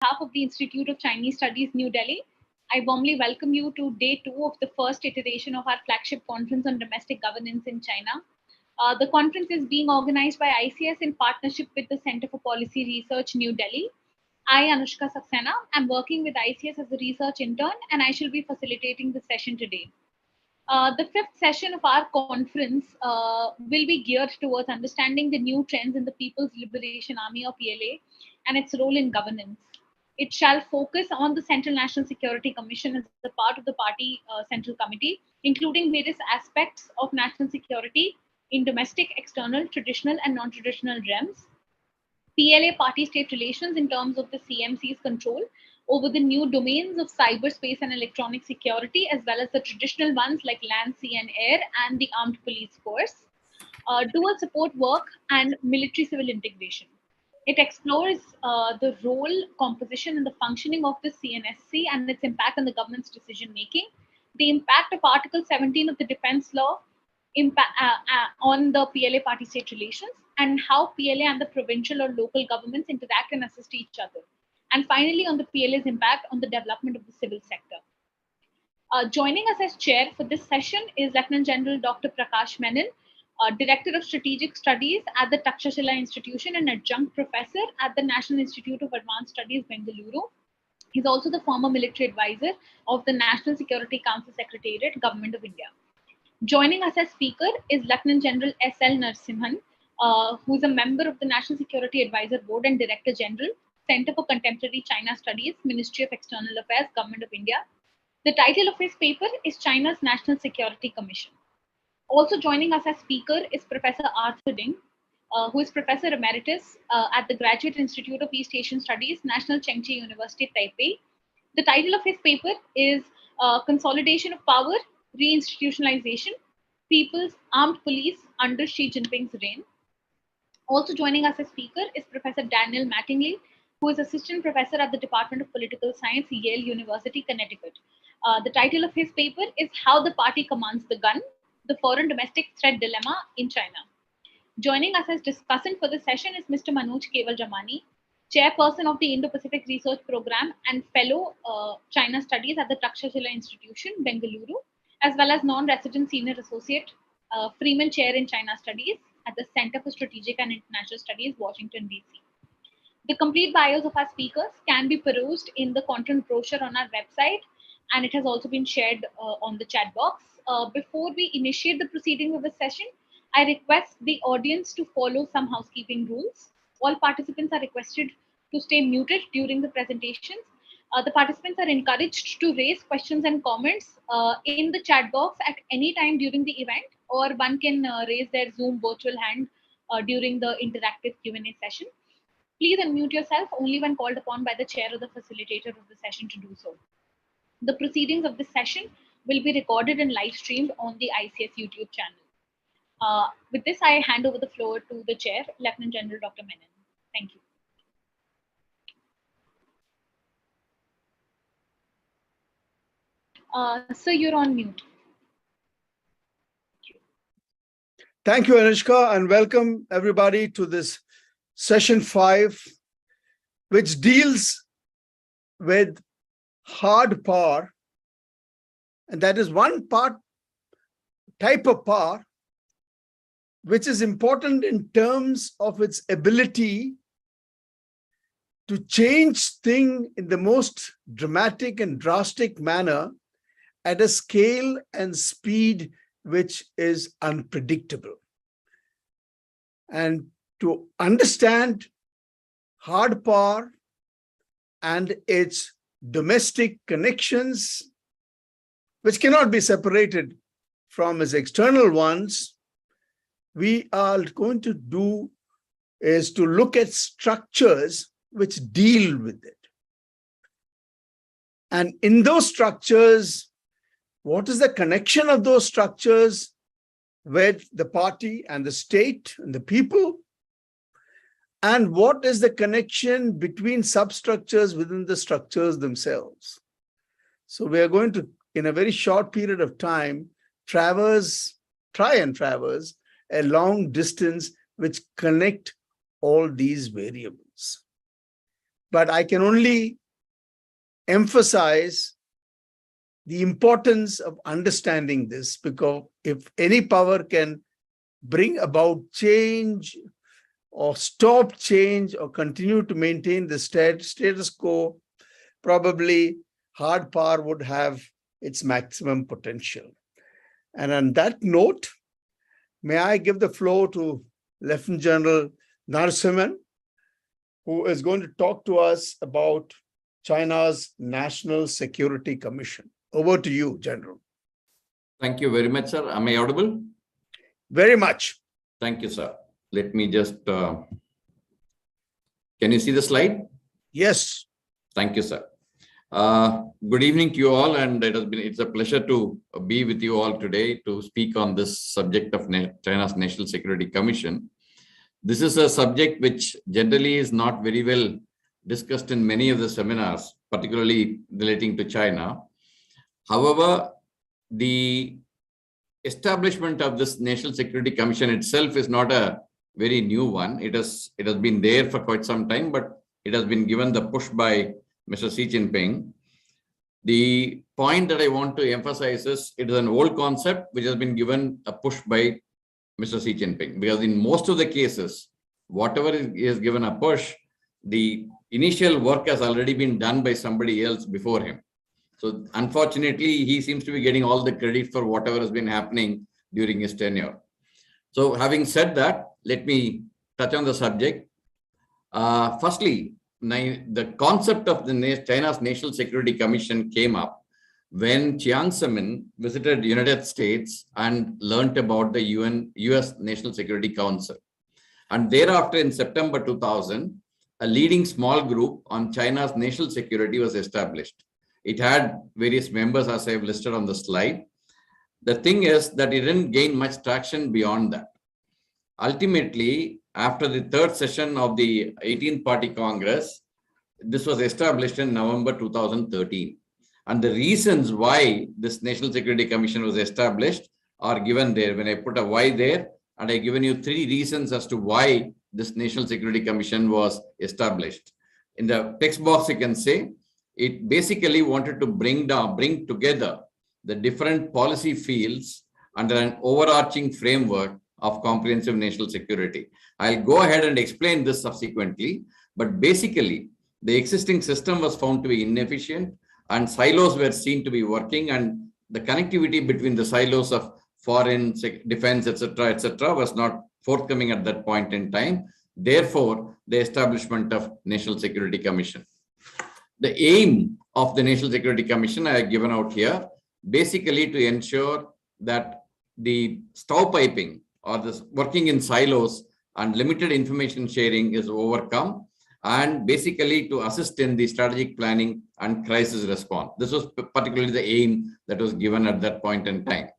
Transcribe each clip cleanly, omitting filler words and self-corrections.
behalf of the Institute of Chinese Studies, New Delhi, I warmly welcome you to day 2 of the first iteration of our flagship conference on domestic governance in China. The conference is being organized by ICS in partnership with the Center for Policy Research, New Delhi. I, Anushka Saxena, am working with ICS as a research intern, and I shall be facilitating the session today. The fifth session of our conference will be geared towards understanding the new trends in the People's Liberation Army or PLA and its role in governance. It shall focus on the Central National Security Commission as a part of the party Central Committee, including various aspects of national security in domestic, external, traditional, and non-traditional realms. PLA party-state relations in terms of the CMC's control over the new domains of cyberspace and electronic security, as well as the traditional ones like land, sea, and air, and the armed police force. Dual support work and military-civil integration. It explores the role, composition, and the functioning of the CNSC and its impact on the government's decision-making, the impact of Article 17 of the Defense Law on the PLA party-state relations, and how PLA and the provincial or local governments interact and assist each other. And finally, on the PLA's impact on the development of the civil sector. Joining us as chair for this session is Lieutenant General Dr. Prakash Menon, Director of Strategic Studies at the Takshashila Institution and Adjunct Professor at the National Institute of Advanced Studies, Bengaluru. He's also the former military advisor of the National Security Council Secretariat, Government of India. Joining us as speaker is Lieutenant General S.L. Narasimhan, who is a member of the National Security Advisor Board and Director General, Center for Contemporary China Studies, Ministry of External Affairs, Government of India. The title of his paper is China's National Security Commission. Also joining us as speaker is Professor Arthur Ding, who is Professor Emeritus at the Graduate Institute of East Asian Studies, National Chengchi University, Taipei. The title of his paper is Consolidation of Power, Re-institutionalization, People's Armed Police under Xi Jinping's reign. Also joining us as speaker is Professor Daniel Mattingly, who is Assistant Professor at the Department of Political Science, Yale University, Connecticut. The title of his paper is How the Party Commands the Gun, the Foreign Domestic Threat Dilemma in China. Joining us as discussant for the session is Mr. Manoj Keval Ramani, Chairperson of the Indo-Pacific Research Program and Fellow China Studies at the Takshashila Institution, Bengaluru, as well as non-resident Senior Associate Freeman Chair in China Studies at the Center for Strategic and International Studies, Washington, D.C. The complete bios of our speakers can be perused in the content brochure on our website, and it has also been shared on the chat box. Before we initiate the proceedings of the session, I request the audience to follow some housekeeping rules. All participants are requested to stay muted during the presentations. The participants are encouraged to raise questions and comments in the chat box at any time during the event, or one can raise their Zoom virtual hand during the interactive Q&A session. Please unmute yourself only when called upon by the chair or the facilitator of the session to do so. The proceedings of this session will be recorded and live streamed on the ICS YouTube channel. With this, I hand over the floor to the chair, Lieutenant General Dr. Menon. Thank you. Sir, you're on mute. Thank you, Anushka, and welcome everybody to this session 5, which deals with hard power. And that is one type of power which is important in terms of its ability to change things in the most dramatic and drastic manner at a scale and speed which is unpredictable. And to understand hard power and its domestic connections, which cannot be separated from its external ones, we are going to do is to look at structures which deal with it. And in those structures, what is the connection of those structures with the party and the state and the people? And what is the connection between substructures within the structures themselves? So we are going to, in a very short period of time, try and traverse a long distance which connect all these variables. but I can only emphasize the importance of understanding this, because if any power can bring about change or stop change or continue to maintain the status quo, probably hard power would have its maximum potential. And on that note, may I give the floor to Lieutenant General Narasimhan, who is going to talk to us about China's National Security Commission. Over to you, General. Thank you very much, sir. Am I audible? Very much. Thank you, sir. Let me just, can you see the slide? Yes. Thank you, sir. Good evening to you all, and it's a pleasure to be with you all today to speak on this subject of China's National Security Commission. This is a subject which generally is not very well discussed in many of the seminars, particularly relating to China. However, the establishment of this National Security Commission itself is not a very new one. It has been there for quite some time, but it has been given the push by Mr. Xi Jinping. The point that I want to emphasize is it is an old concept which has been given a push by Mr. Xi Jinping, because in most of the cases, whatever is given a push, the initial work has already been done by somebody else before him. So unfortunately, he seems to be getting all the credit for whatever has been happening during his tenure. So having said that, let me touch on the subject. Firstly, the concept of the China's National Security Commission came up when Jiang Zemin visited the United States and learnt about the US National Security Council. And thereafter, in September 2000, a leading small group on China's national security was established. It had various members, as I have listed on the slide. The thing is that it didn't gain much traction beyond that. Ultimately, after the third session of the 18th Party Congress, this was established in November 2013. And the reasons why this National Security Commission was established are given there. When I put a why there, and I've given you 3 reasons as to why this National Security Commission was established. In the text box, you can say, it basically wanted to bring together the different policy fields under an overarching framework of comprehensive national security. I'll go ahead and explain this subsequently, but basically the existing system was found to be inefficient and silos were seen to be working, and the connectivity between the silos of foreign defense, etc., was not forthcoming at that point in time. Therefore, the establishment of National Security Commission. The aim of the National Security Commission I have given out here, basically to ensure that the stovepiping or this working in silos and limited information sharing is overcome, and basically to assist in the strategic planning and crisis response. This was particularly the aim that was given at that point in time.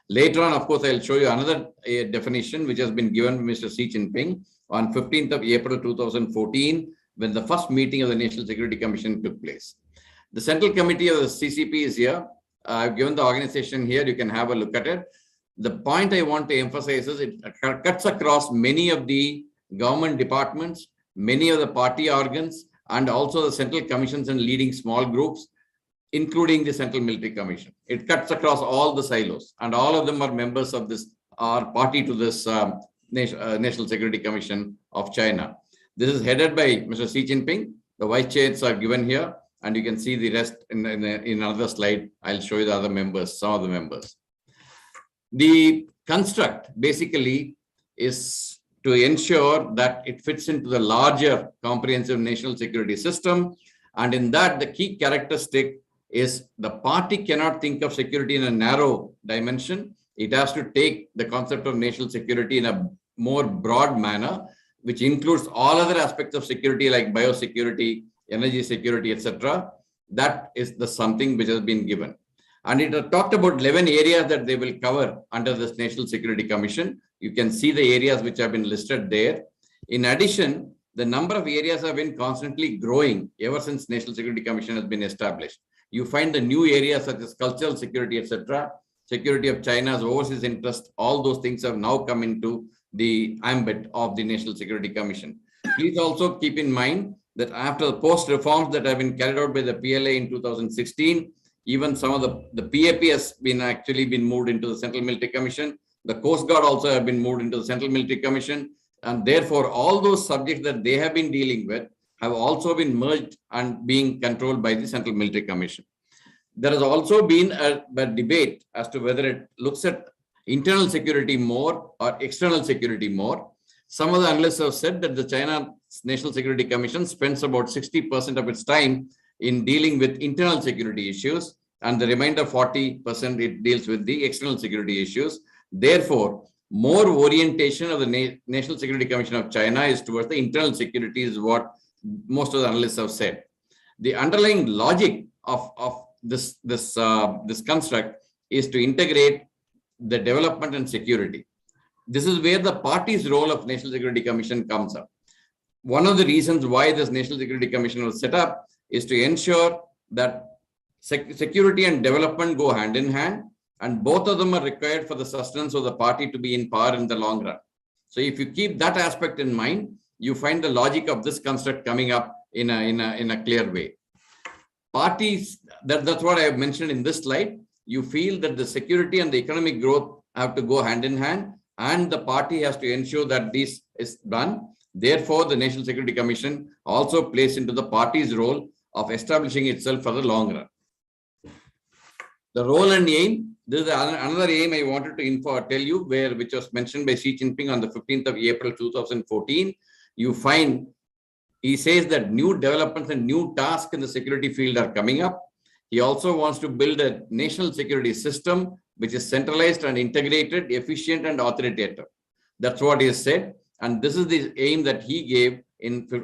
Later on, of course, I'll show you another definition which has been given by Mr. Xi Jinping on 15th of April 2014, when the first meeting of the National Security Commission took place. The Central Committee of the CCP is here. I've given the organization here. You can have a look at it. The point I want to emphasize is it cuts across many of the government departments, many of the party organs, and also the central commissions and leading small groups, including the Central Military Commission. It cuts across all the silos, and all of them are members of this, are party to this National Security Commission of China. This is headed by Mr. Xi Jinping. The vice chairs are given here, and you can see the rest in another slide. I'll show you the other members, some of the members. The construct basically is to ensure that it fits into the larger comprehensive national security system. And in that, the key characteristic is the party cannot think of security in a narrow dimension. It has to take the concept of national security in a more broad manner, which includes all other aspects of security like biosecurity, energy security, etc. That is the something which has been given. And it talked about 11 areas that they will cover under this National Security Commission. You can see the areas which have been listed there. In addition, the number of areas have been constantly growing ever since National Security Commission has been established. You find the new areas such as cultural security, etc., security of China's overseas interest, all those things have now come into the ambit of the National Security Commission. Please also keep in mind that after the post reforms that have been carried out by the PLA in 2016, even some of the PAP has actually been moved into the Central Military Commission. The Coast Guard also have been moved into the Central Military Commission. And therefore, all those subjects that they have been dealing with have also been merged and being controlled by the Central Military Commission. There has also been a debate as to whether it looks at internal security more or external security more. Some of the analysts have said that the China National Security Commission spends about 60% of its time in dealing with internal security issues, and the remainder 40% it deals with the external security issues. Therefore, more orientation of the National Security Commission of China is towards the internal security, is what most of the analysts have said. The underlying logic of this construct is to integrate the development and security. This is where the party's role of National Security Commission comes up. One of the reasons why this National Security Commission was set up is to ensure that security and development go hand in hand, and both of them are required for the sustenance of the party to be in power in the long run. So if you keep that aspect in mind, you find the logic of this construct coming up in a clear way. Parties, that's what I have mentioned in this slide. You feel that the security and the economic growth have to go hand in hand, and the party has to ensure that this is done. Therefore, the National Security Commission also plays into the party's role of establishing itself for the long run. The role and aim, this is another aim I wanted to tell you, which was mentioned by Xi Jinping on the 15th of April 2014. You find he says that new developments and new tasks in the security field are coming up. He also wants to build a national security system which is centralized and integrated, efficient and authoritative. That's what he has said. And this is the aim that he gave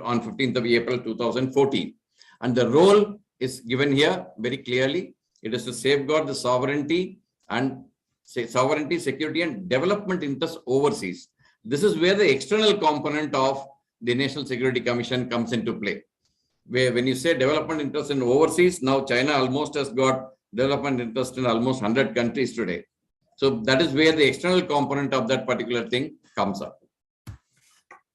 on 15th of April 2014. And the role is given here very clearly. It is to safeguard the sovereignty, security and development interests overseas. This is where the external component of the National Security Commission comes into play. Where when you say development interest in overseas, now China almost has got development interest in almost 100 countries today. So that is where the external component of that particular thing comes up.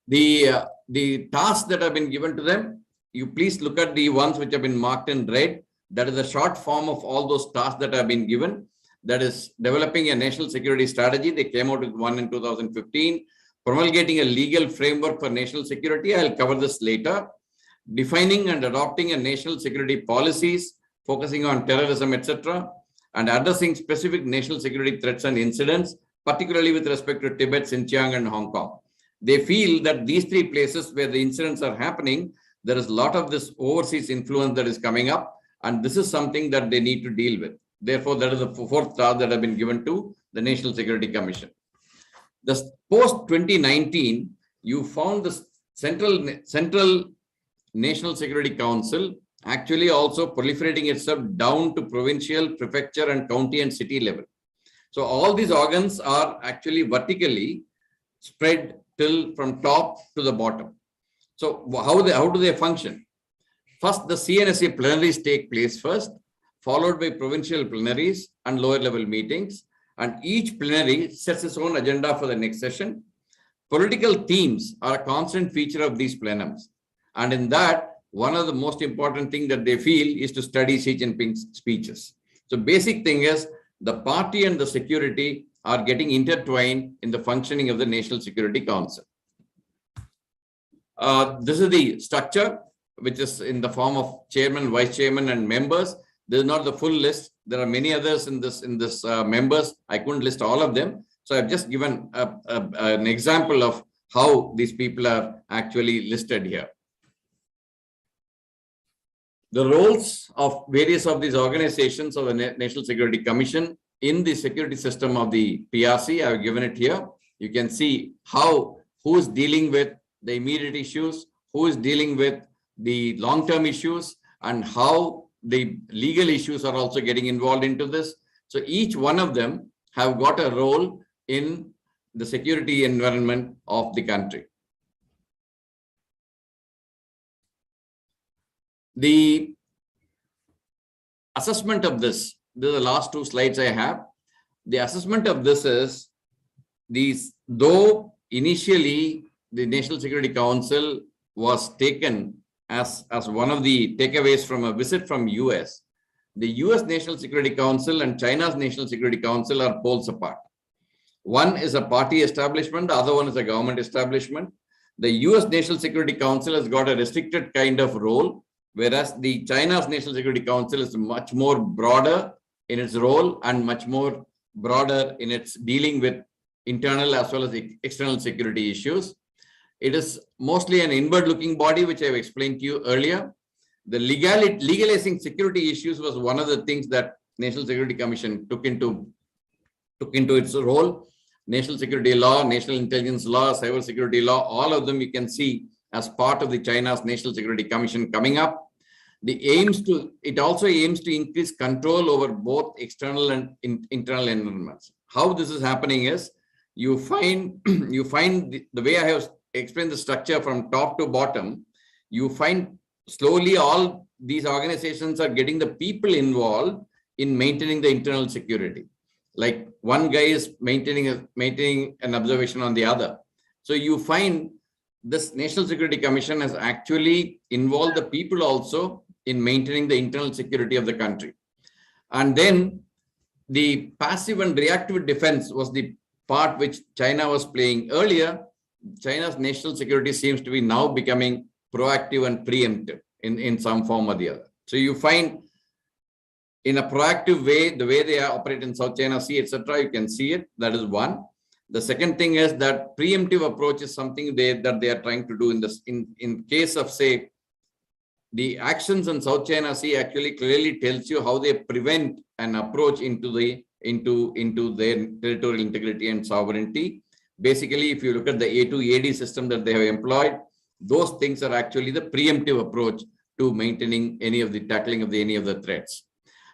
The tasks that have been given to them, you please look at the ones which have been marked in red. That is a short form of all those tasks that have been given. That is developing a national security strategy. They came out with one in 2015. Promulgating a legal framework for national security. I'll cover this later. Defining and adopting a national security policies, focusing on terrorism, etc., and addressing specific national security threats and incidents, particularly with respect to Tibet, Xinjiang, and Hong Kong. They feel that these three places where the incidents are happening, there is a lot of this overseas influence that is coming up, and this is something that they need to deal with. Therefore, that is the fourth task that have been given to the National Security Commission. The post-2019, you found the Central National Security Council actually also proliferating itself down to provincial, prefecture, and county and city level. So all these organs are actually vertically spread till from top to the bottom. So how do they function? First, the CNSA plenaries take place first, followed by provincial plenaries and lower level meetings. And each plenary sets its own agenda for the next session. Political themes are a constant feature of these plenums. And in that, one of the most important things that they feel is to study Xi Jinping's speeches. So basic thing is the party and the security are getting intertwined in the functioning of the National Security Council. This is the structure, which is in the form of chairman, vice chairman, and members. This is not the full list. There are many others in this members. I couldn't list all of them. So I've just given an example of how these people are actually listed here. The roles of various of these organizations of the National Security Commission in the security system of the PRC, I've given it here. You can see who is dealing with the immediate issues, who is dealing with the long-term issues, and how the legal issues are also getting involved into this. So each one of them have got a role in the security environment of the country. The assessment of this, these are the last two slides I have. The assessment of this is, though initially the National Security Council was taken as one of the takeaways from a visit from US, the US National Security Council and China's National Security Council are poles apart. One is a party establishment, the other one is a government establishment. The US National Security Council has got a restricted kind of role, whereas the China's National Security Council is much more broader in its role and much more broader in its dealing with internal as well as external security issues. It is mostly an inward-looking body, which I've explained to you earlier. The legalizing security issues was one of the things that National Security Commission took into its role. National security law, national intelligence law, cyber security law, all of them you can see as part of the China's National Security Commission coming up. It also aims to increase control over both external and internal environments. How this is happening is you find the way I have explained the structure from top to bottom, you find slowly all these organizations are getting the people involved in maintaining the internal security. Like one guy is maintaining an observation on the other. So you find this National Security Commission has actually involved the people also in maintaining the internal security of the country. And then the passive and reactive defense was the part which China was playing earlier. China's national security seems to be now becoming proactive and preemptive in some form or the other. So you find in a proactive way, the way they operate in South China Sea, etc., you can see it. That is one. The second thing is that preemptive approach is something that they are trying to do in this. In case of, say, the actions in South China Sea actually clearly tells you how they prevent an approach into their territorial integrity and sovereignty. Basically, if you look at the A2AD system that they have employed, those things are actually the preemptive approach to maintaining tackling of any of the threats.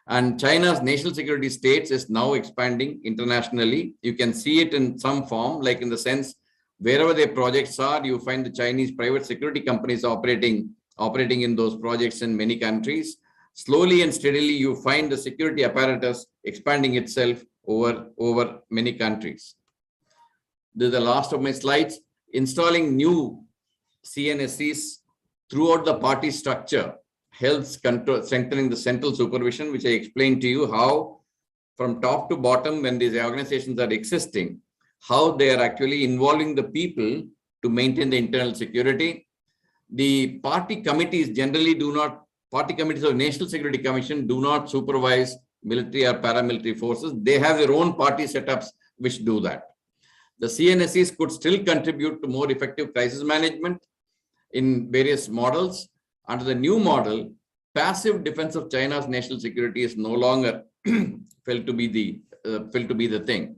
And China's national security states is now expanding internationally. You can see it in some form, like in the sense, wherever their projects are, you find the Chinese private security companies operating in those projects in many countries. Slowly and steadily, you find the security apparatus expanding itself over many countries. This is the last of my slides. Installing new CNSCs throughout the party structure helps strengthening the central supervision, which I explained to you how from top to bottom, when these organizations are existing, how they are actually involving the people to maintain the internal security. The party committees generally party committees of National Security Commission do not supervise military or paramilitary forces. They have their own party setups which do that. The CNSCs could still contribute to more effective crisis management in various models. Under the new model, passive defense of China's national security is no longer felt to be the thing.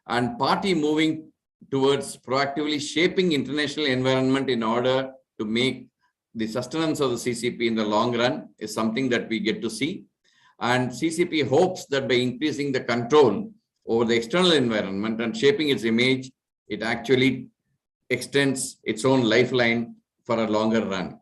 And party moving towards proactively shaping international environment in order to make the sustenance of the CCP in the long run is something that we get to see. And CCP hopes that by increasing the control over the external environment and shaping its image, it actually extends its own lifeline for a longer run.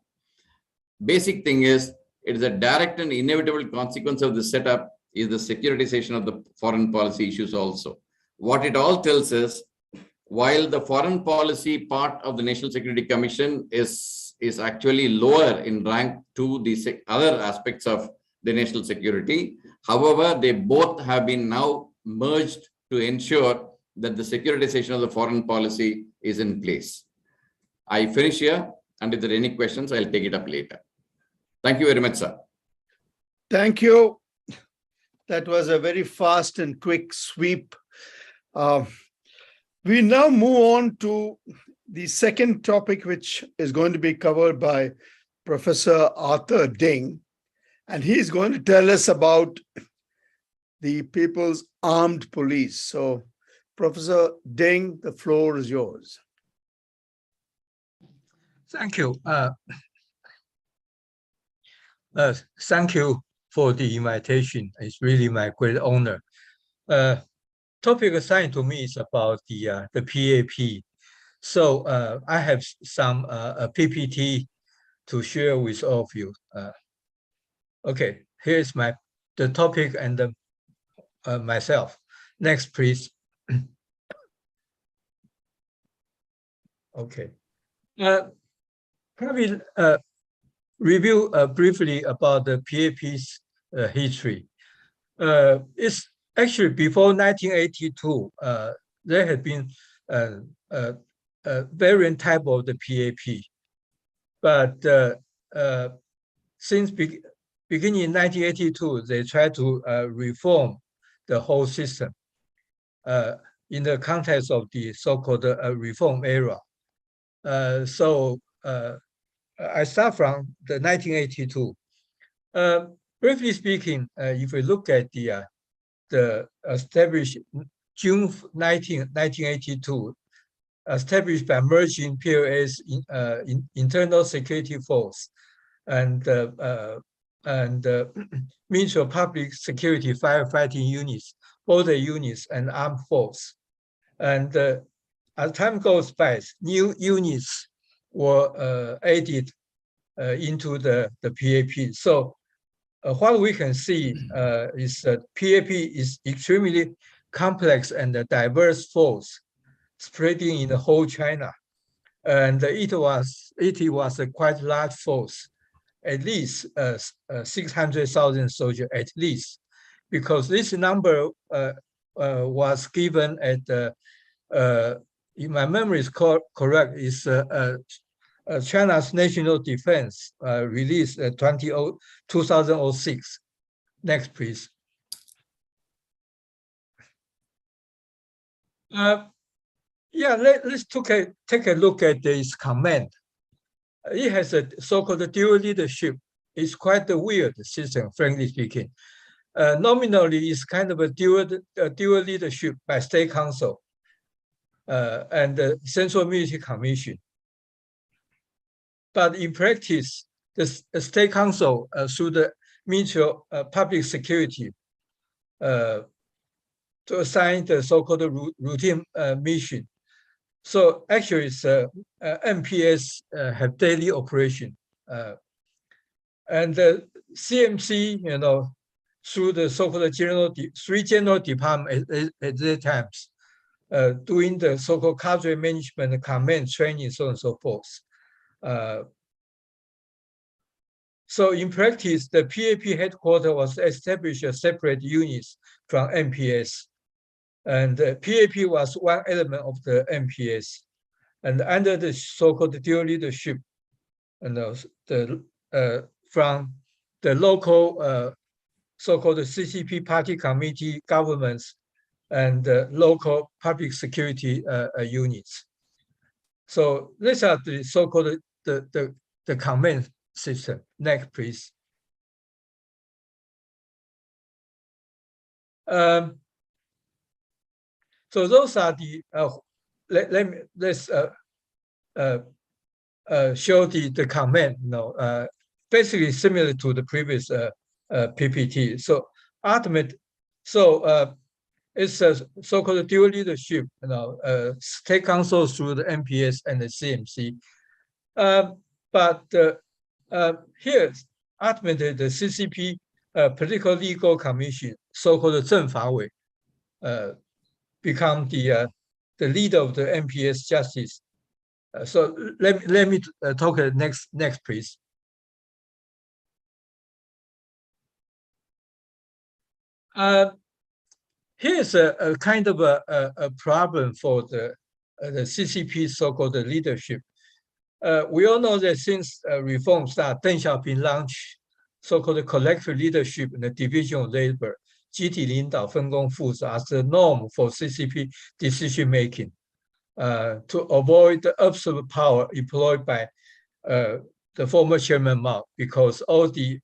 Basic thing is, it is a direct and inevitable consequence of the setup is the securitization of the foreign policy issues also. What it all tells us, while the foreign policy part of the National Security Commission is actually lower in rank to the other aspects of the national security, however, they both have been now merged to ensure that the securitization of the foreign policy is in place. I finish here, and if there are any questions, I'll take it up later. Thank you very much, sir. Thank you. That was a very fast and quick sweep. We now move on to the second topic, which is going to be covered by Professor Arthur Ding, and he's going to tell us about the People's Armed Police. So, Professor Ding, the floor is yours. Thank you. Thank you for the invitation. It's really my great honor. Topic assigned to me is about the PAP. So I have some PPT to share with all of you. Okay, here's the topic and myself. Next, please. Okay. Probably review briefly about the PAP's history. It's actually before 1982. There had been variant type of the PAP, but since beginning in 1982, they tried to reform the whole system in the context of the so-called reform era. So I start from the 1982. Briefly speaking, if we look at the established June 1982, established by merging PLA's internal security force and Ministry of Public Security firefighting units, border units, and armed force. And as time goes by, new units were added into the PAP. So what we can see is that PAP is extremely complex and diverse force spreading in the whole China. And it was a quite large force, at least 600,000 soldiers, at least, because this number was given at, if my memory is correct, is China's National Defense released 2006. Next, please. Yeah, let's take a look at this command. It has a so-called dual leadership. It's quite a weird system, frankly speaking. Nominally, it's kind of a dual leadership by State Council and the Central Military Commission. But in practice, the State Council, through the Ministry of Public Security, to assign the so-called routine mission. So actually, it's MPS have daily operation, and the CMC, through the so-called three general departments at that times, doing the so-called cadre management, command training, so on and so forth. So in practice, the PAP headquarters was established as separate units from MPS. And the PAP was one element of the MPS. And under the so-called dual leadership, from the local so-called CCP party committee governments and local public security units. So these are the so-called the command system. Next, please. So those are the let's show the command. Basically similar to the previous PPT. So it's a so-called dual leadership. State Council through the MPS and the CMC. But here, ultimately, the CCP Political Legal Commission, so-called 政法委, become the leader of the MPS justice. So let me talk next, please. Here's a kind of a problem for the CCP so-called leadership. We all know that since reform started, Deng Xiaoping launched so-called collective leadership in the division of labor, 集体领导分工负责 as the norm for CCP decision making, to avoid the absolute power employed by the former Chairman Mao, because all the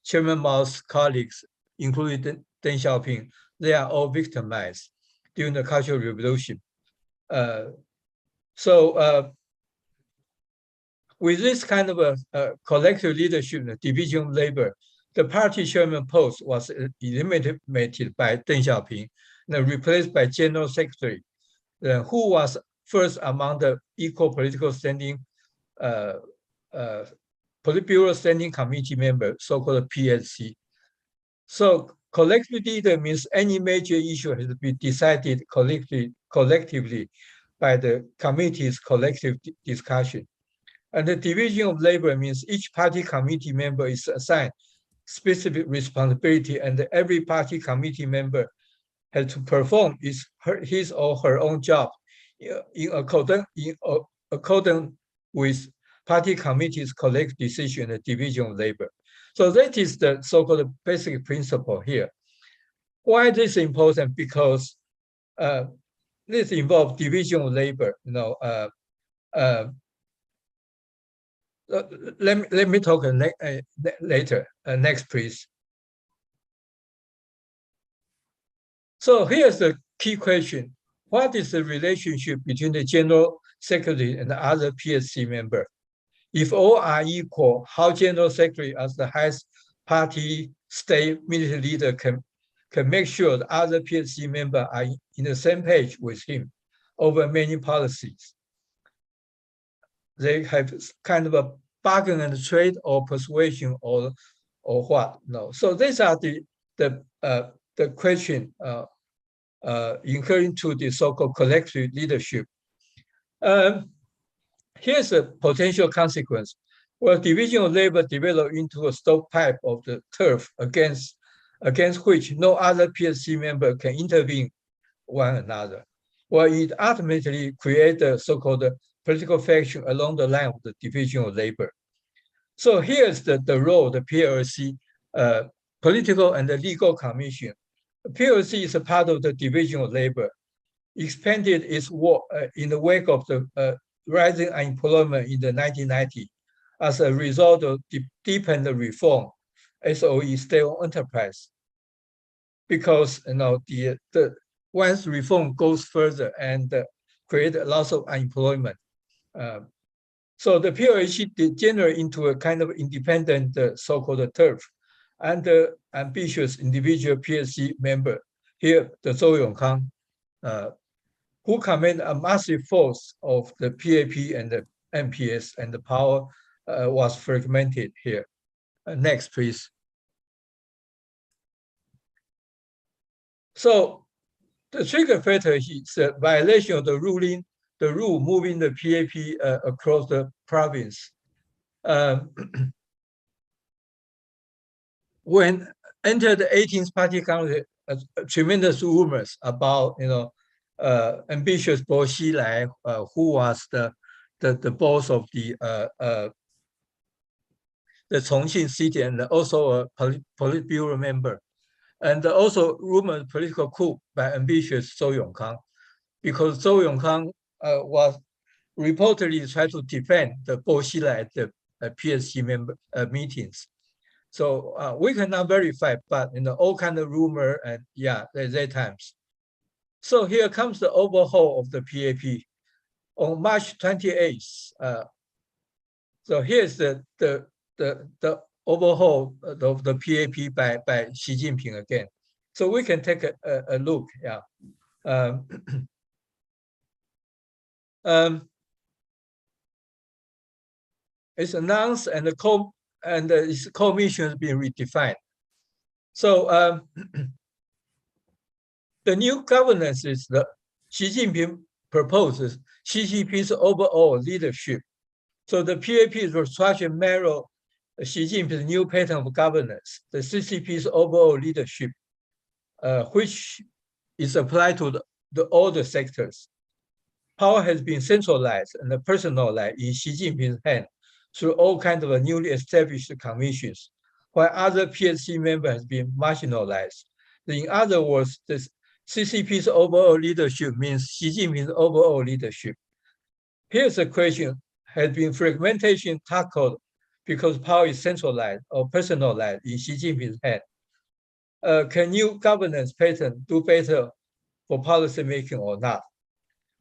Chairman Mao's colleagues, including Deng Xiaoping, they are all victimized during the Cultural Revolution. With this kind of a collective leadership, the division of labor, the party chairman post was eliminated by Deng Xiaoping and replaced by General Secretary, who was first among the equal political standing, Politburo Standing Committee member, so-called PSC. So collective leader means any major issue has to be decided collectively by the committee's collective discussion. And the division of labor means each party committee member is assigned specific responsibility, and every party committee member has to perform his or her own job in accordance with party committee's collective decision and division of labor. So that is the so-called basic principle here. Why this is important? Because this involves division of labor. Let me talk later. Next, please. So here's the key question. What is the relationship between the General Secretary and the other PSC member? If all are equal, how General Secretary as the highest party state military leader can make sure the other PSC members are in the same page with him over many policies? They have kind of a bargain and trade or persuasion or what? No. So these are the question incurring to the so-called collective leadership. Here's a potential consequence. Well, division of labor developed into a stovepipe of the turf against which no other PSC member can intervene one another. Well, it ultimately creates a so-called political faction along the line of the division of labor. So here's the role of the PLC, Political and the Legal Commission. The PLC is a part of the division of labor, expanded its work in the wake of the rising unemployment in the 1990s as a result of deepened reform, SOE, state-owned enterprise. Because the once reform goes further and create lots of unemployment. So the PLC degenerated into a kind of independent so-called turf, and the ambitious individual PLC member, here the Zhou Yongkang, who command a massive force of the PAP and the MPS, and the power was fragmented here. Next, please. So the trigger factor is a violation of the rule moving the PAP across the province. When entered the 18th Party Congress, tremendous rumors about ambitious Bo Xilai, who was the boss of the Chongqing city and also a Politburo member, and also rumored political coup by ambitious Zhou Yongkang, because Zhou Yongkang was reportedly trying to defend the Bo Xilai at the PSC member meetings. So we cannot verify, but all kind of rumor and there times. So here comes the overhaul of the PAP on March 28th. So here's the overhaul of the PAP by Xi Jinping again. So we can take a look. It's announced and its core mission has been redefined. So the new governance is the Xi Jinping proposes CCP's overall leadership. So the PAP will structure mirror Xi Jinping's new pattern of governance, the CCP's overall leadership, which is applied to all the sectors. Power has been centralized and personalized in Xi Jinping's hand through all kinds of newly established commissions, while other PSC members have been marginalized. In other words, the CCP's overall leadership means Xi Jinping's overall leadership. Here's a question: has been fragmentation tackled because power is centralized or personalized in Xi Jinping's hand? Can new governance pattern do better for policy making or not?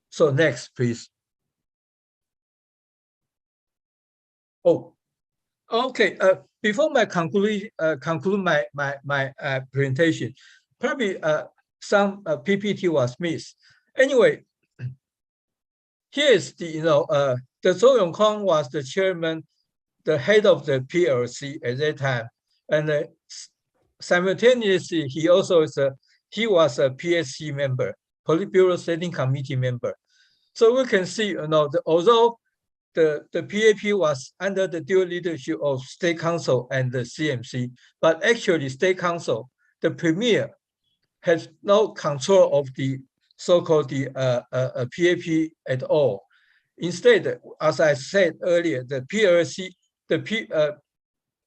So next, please. Oh, okay. Before I conclude my presentation, probably some PPT was missed. Anyway, here's the the Zhou Yongkang was the chairman, the head of the PLC at that time, and simultaneously he also was a PSC member, Politburo Standing Committee member. So we can see, although the PAP was under the dual leadership of State Council and the CMC, but actually State Council, the Premier, has no control of the so-called PAP at all. Instead, as I said earlier, the PLC, the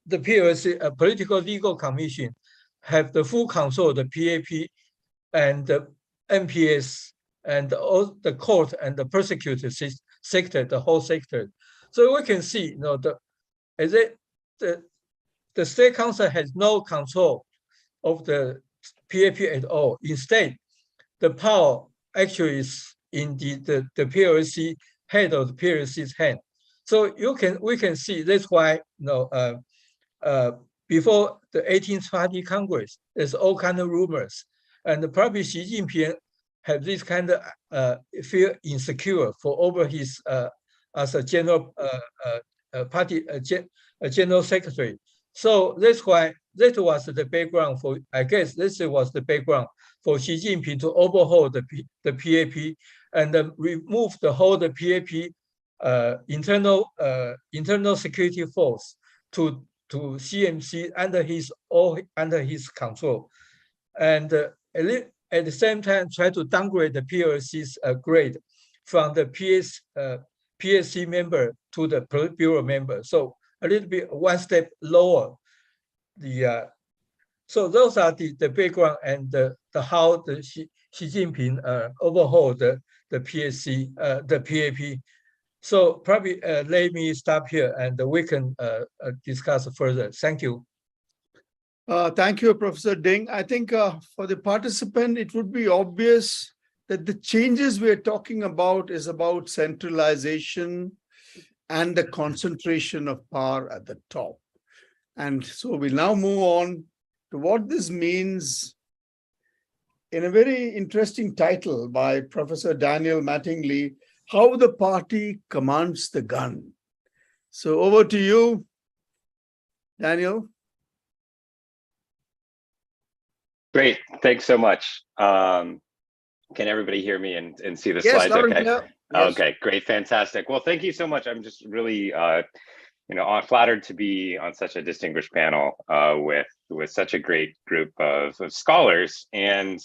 PLC, Political Legal Commission, have the full control of the PAP and the MPS and all the court and the prosecutor sector, the whole sector. So we can see, the State Council has no control of the PAP at all. Instead, the power actually is in the PLC, head of the PLC's hand. So we can see that's why before the 18th Party Congress, there's all kind of rumors, and probably Xi Jinping have this kind of feel insecure for over his as a general party general secretary. So that's why that was the background for, I guess this was the background for Xi Jinping to overhaul the PAP and remove the whole the PAP internal security force to CMC under his control, and at the same time try to downgrade the PLC's grade from the PSC member to the Politburo member. So a little bit one step lower. So those are the background and the how the Xi Jinping overhaul the PSC, the PAP. So probably let me stop here and we can discuss further. Thank you. Thank you, Professor Ding. I think for the participant, it would be obvious that the changes we're talking about is about centralization and the concentration of power at the top. And so we'll now move on to what this means in a very interesting title by Professor Daniel Mattingly, How the Party Commands the Gun. So over to you, Daniel. Great, thanks so much. Can everybody hear me and see the slides? Okay. Yes. Okay, great, fantastic. Well, thank you so much. I'm just really, flattered to be on such a distinguished panel with such a great group of scholars. And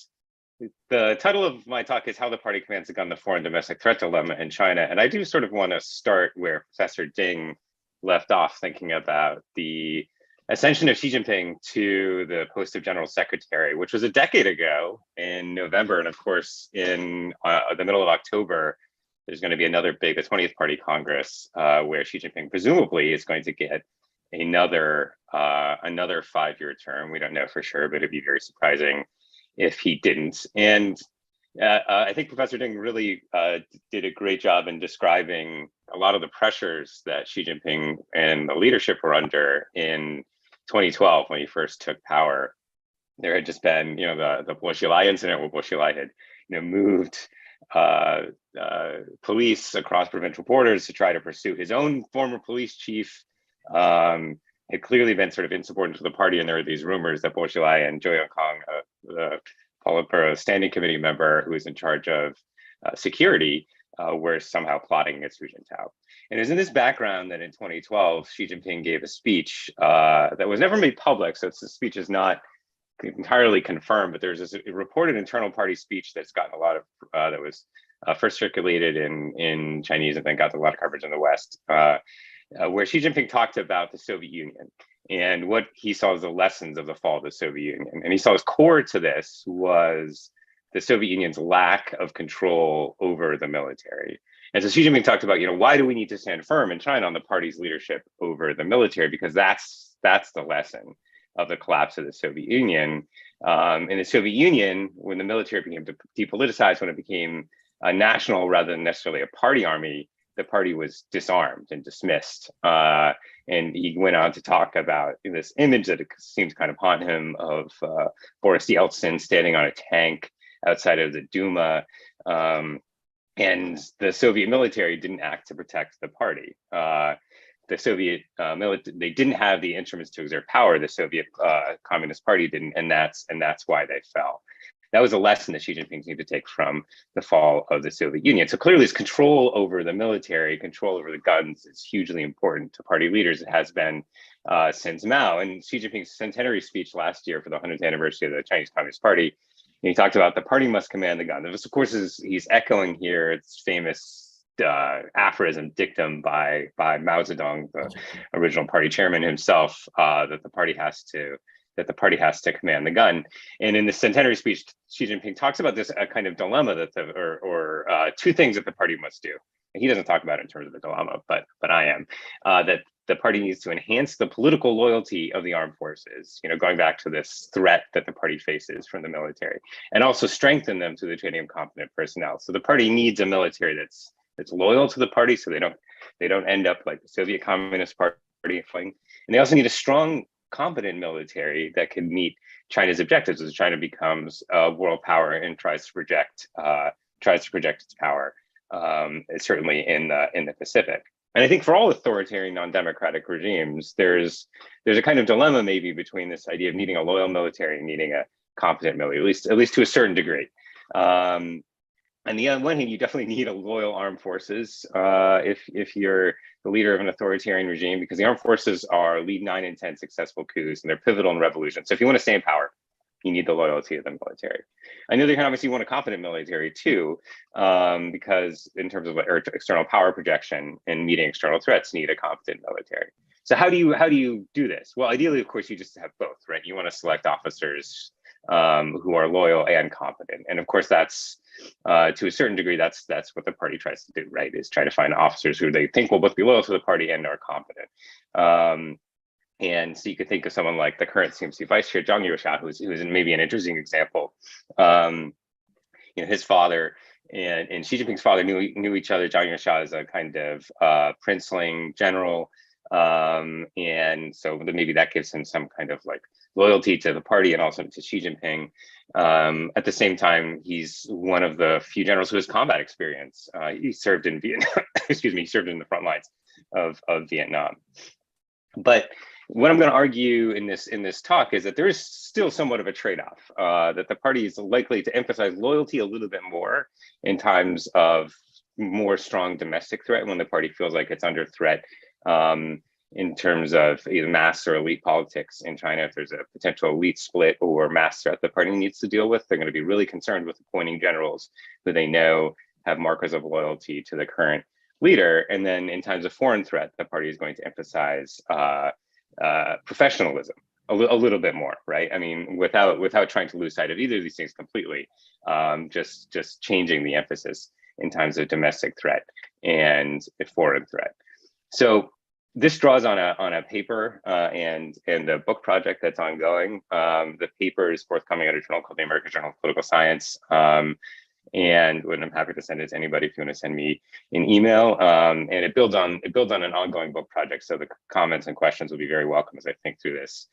the title of my talk is How the Party Commands the Gun, the Foreign Domestic Threat Dilemma in China. And I do sort of want to start where Professor Ding left off, thinking about the ascension of Xi Jinping to the post of General Secretary, which was a decade ago in November. And of course, in the middle of October, there's going to be another the 20th Party Congress, where Xi Jinping presumably is going to get another 5-year term. We don't know for sure, but it'd be very surprising if he didn't. And I think Professor Ding really did a great job in describing a lot of the pressures that Xi Jinping and the leadership were under in 2012 when he first took power. There had just been, the Boxilai incident where Boxilai had, moved police across provincial borders to try to pursue his own former police chief. Had clearly been sort of insubordinate to the party, and there were these rumors that Boxilai and Zhou Yongkang, the Politburo Standing Committee member who was in charge of security, were somehow plotting against Hu Jintao. And it was in this background that in 2012, Xi Jinping gave a speech that was never made public, so the speech is not entirely confirmed, but there's this reported internal party speech that's gotten a lot of, that was first circulated in Chinese and then got a lot of coverage in the West, where Xi Jinping talked about the Soviet Union and what he saw as the lessons of the fall of the Soviet Union. And he saw as core to this was the Soviet Union's lack of control over the military. And so Xi Jinping talked about, why do we need to stand firm in China on the party's leadership over the military? Because that's the lesson of the collapse of the Soviet Union. In the Soviet Union, when the military became depoliticized, when it became a national rather than necessarily a party army, the party was disarmed and dismissed. And he went on to talk about this image that seems kind of haunt him of Boris Yeltsin standing on a tank outside of the Duma. And the Soviet military didn't act to protect the party. The Soviet military, they didn't have the instruments to exert power. The Soviet Communist Party didn't, and that's why they fell. That was a lesson that Xi Jinping needed to take from the fall of the Soviet Union. So clearly, his control over the military, control over the guns is hugely important to party leaders. It has been since Mao. And Xi Jinping's centenary speech last year for the 100th anniversary of the Chinese Communist Party, he talked about the party must command the gun. This, of course, he's echoing here its famous aphorism, dictum by Mao Zedong, the original party chairman himself, that the party has to command the gun. And in the centenary speech, Xi Jinping talks about this kind of dilemma that two things that the party must do. And he doesn't talk about it in terms of a dilemma, but I am, that the party needs to enhance the political loyalty of the armed forces, going back to this threat that the party faces from the military, and also strengthen them through the training of competent personnel. So the party needs a military that's loyal to the party, so they don't end up like the Soviet Communist Party. And they also need a strong, competent military that can meet China's objectives as China becomes a world power and tries to project its power, certainly in the Pacific. And I think for all authoritarian, non-democratic regimes, there's a kind of dilemma maybe between this idea of needing a loyal military and needing a competent military, at least to a certain degree. On the one hand, you definitely need a loyal armed forces if you're the leader of an authoritarian regime, because the armed forces lead 9 in 10 successful coups, and they're pivotal in revolution. So if you want to stay in power, you need the loyalty of the military. On the other hand, obviously, you want a competent military too, because in terms of external power projection and meeting external threats, need a competent military. So how do you do this? Well, ideally, of course, you just have both, right? You want to select officers who are loyal and competent, and of course, that's to a certain degree, that's what the party tries to do, right? Is try to find officers who they think will both be loyal to the party and are competent. And so you could think of someone like the current CMC vice chair, Zhang Youxia, who's maybe an interesting example. His father and Xi Jinping's father knew each other. Zhang Youxia is a kind of princeling general, and so maybe that gives him some kind of like loyalty to the party and also to Xi Jinping. At the same time, he's one of the few generals who has combat experience. He served in Vietnam. He served in the front lines of Vietnam. But what I'm going to argue in this talk is that there is still somewhat of a trade-off, that the party is likely to emphasize loyalty a little bit more in times of more strong domestic threat, when the party feels like it's under threat in terms of either mass or elite politics in China. If there's a potential elite split or mass threat the party needs to deal with, they're going to be really concerned with appointing generals who they know have markers of loyalty to the current leader. And then in times of foreign threat, the party is going to emphasize professionalism a little bit more, right? I mean, without trying to lose sight of either of these things completely, just changing the emphasis in times of domestic threat and a foreign threat. So this draws on a paper and a book project that's ongoing. The paper is forthcoming at a journal called the American Journal of Political Science. And I'm happy to send it to anybody if you want to send me an email. And it builds on an ongoing book project. So the comments and questions will be very welcome as I think through this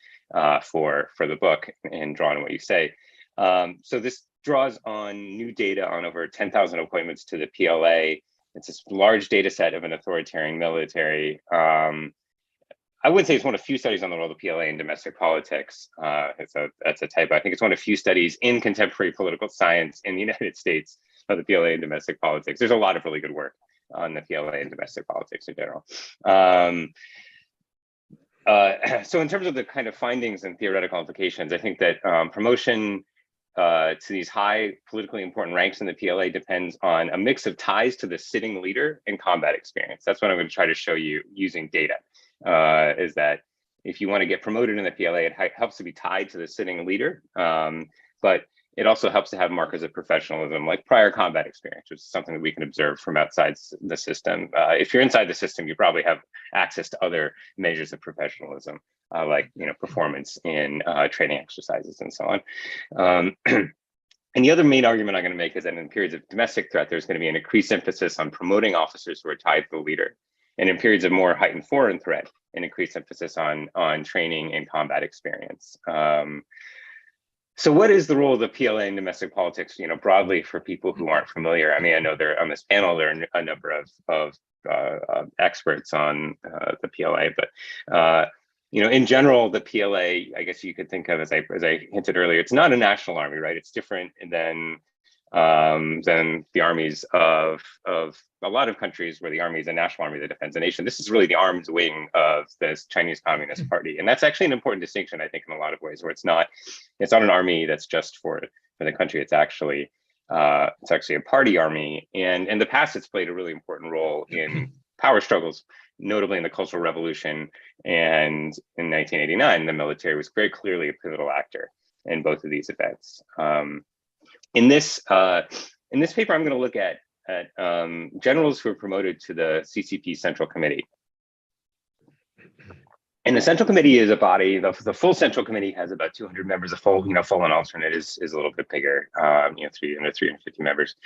for the book and draw on what you say. So this draws on new data on over 10,000 appointments to the PLA. It's this large data set of an authoritarian military. I would say it's one of few studies on the role of the PLA in domestic politics. That's a typo. I think it's one of few studies in contemporary political science in the United States of the PLA in domestic politics. There's a lot of really good work on the PLA in domestic politics in general. So in terms of the kind of findings and theoretical implications, I think that promotion to these high politically important ranks in the PLA depends on a mix of ties to the sitting leader and combat experience. That's what I'm going to try to show you using data, is that if you want to get promoted in the PLA, it helps to be tied to the sitting leader, but it also helps to have markers of professionalism like prior combat experience, which is something that we can observe from outside the system. If you're inside the system, you probably have access to other measures of professionalism, like performance in training exercises and so on. And the other main argument I'm going to make is that in periods of domestic threat, there's going to be an increased emphasis on promoting officers who are tied to the leader. And in periods of more heightened foreign threat, an increased emphasis on training and combat experience. So what is the role of the PLA in domestic politics, broadly for people who aren't familiar? I mean, I know on this panel, there are a number of experts on the PLA, but in general, the PLA, I guess you could think of as I hinted earlier, it's not a national army, right? It's different than the armies of a lot of countries where the army is a national army that defends a nation. This is really the arms wing of this Chinese Communist Party, and that's actually an important distinction, I think, in a lot of ways, where it's not an army that's just for the country. It's actually a party army, and in the past, it's played a really important role in power struggles, notably in the Cultural Revolution, and in 1989, the military was very clearly a pivotal actor in both of these events. In this paper, I'm going to look at generals who are promoted to the CCP Central Committee. And the Central Committee is a body. The full Central Committee has about 200 members. The full and alternate is a little bit bigger. 350 members.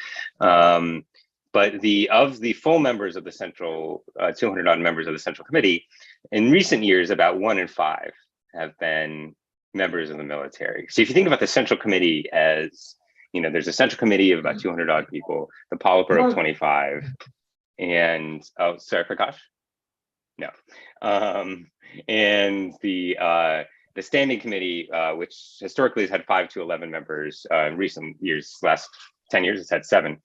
But of the full members of the Central, 200 odd members of the Central Committee, in recent years, about 1 in 5 have been members of the military. So if you think about the Central Committee as, there's a Central Committee of about 200 odd people, the Politburo of 25, and sorry, Prakash? No. And the Standing Committee, which historically has had 5 to 11 members, in recent years, last 10 years, it's had 7.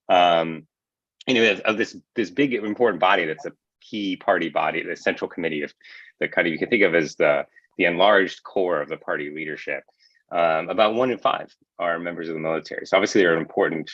Of this big important body that's a key party body, the Central Committee of the kind of, you can think of as the enlarged core of the party leadership. About 1 in 5 are members of the military. So obviously they're an important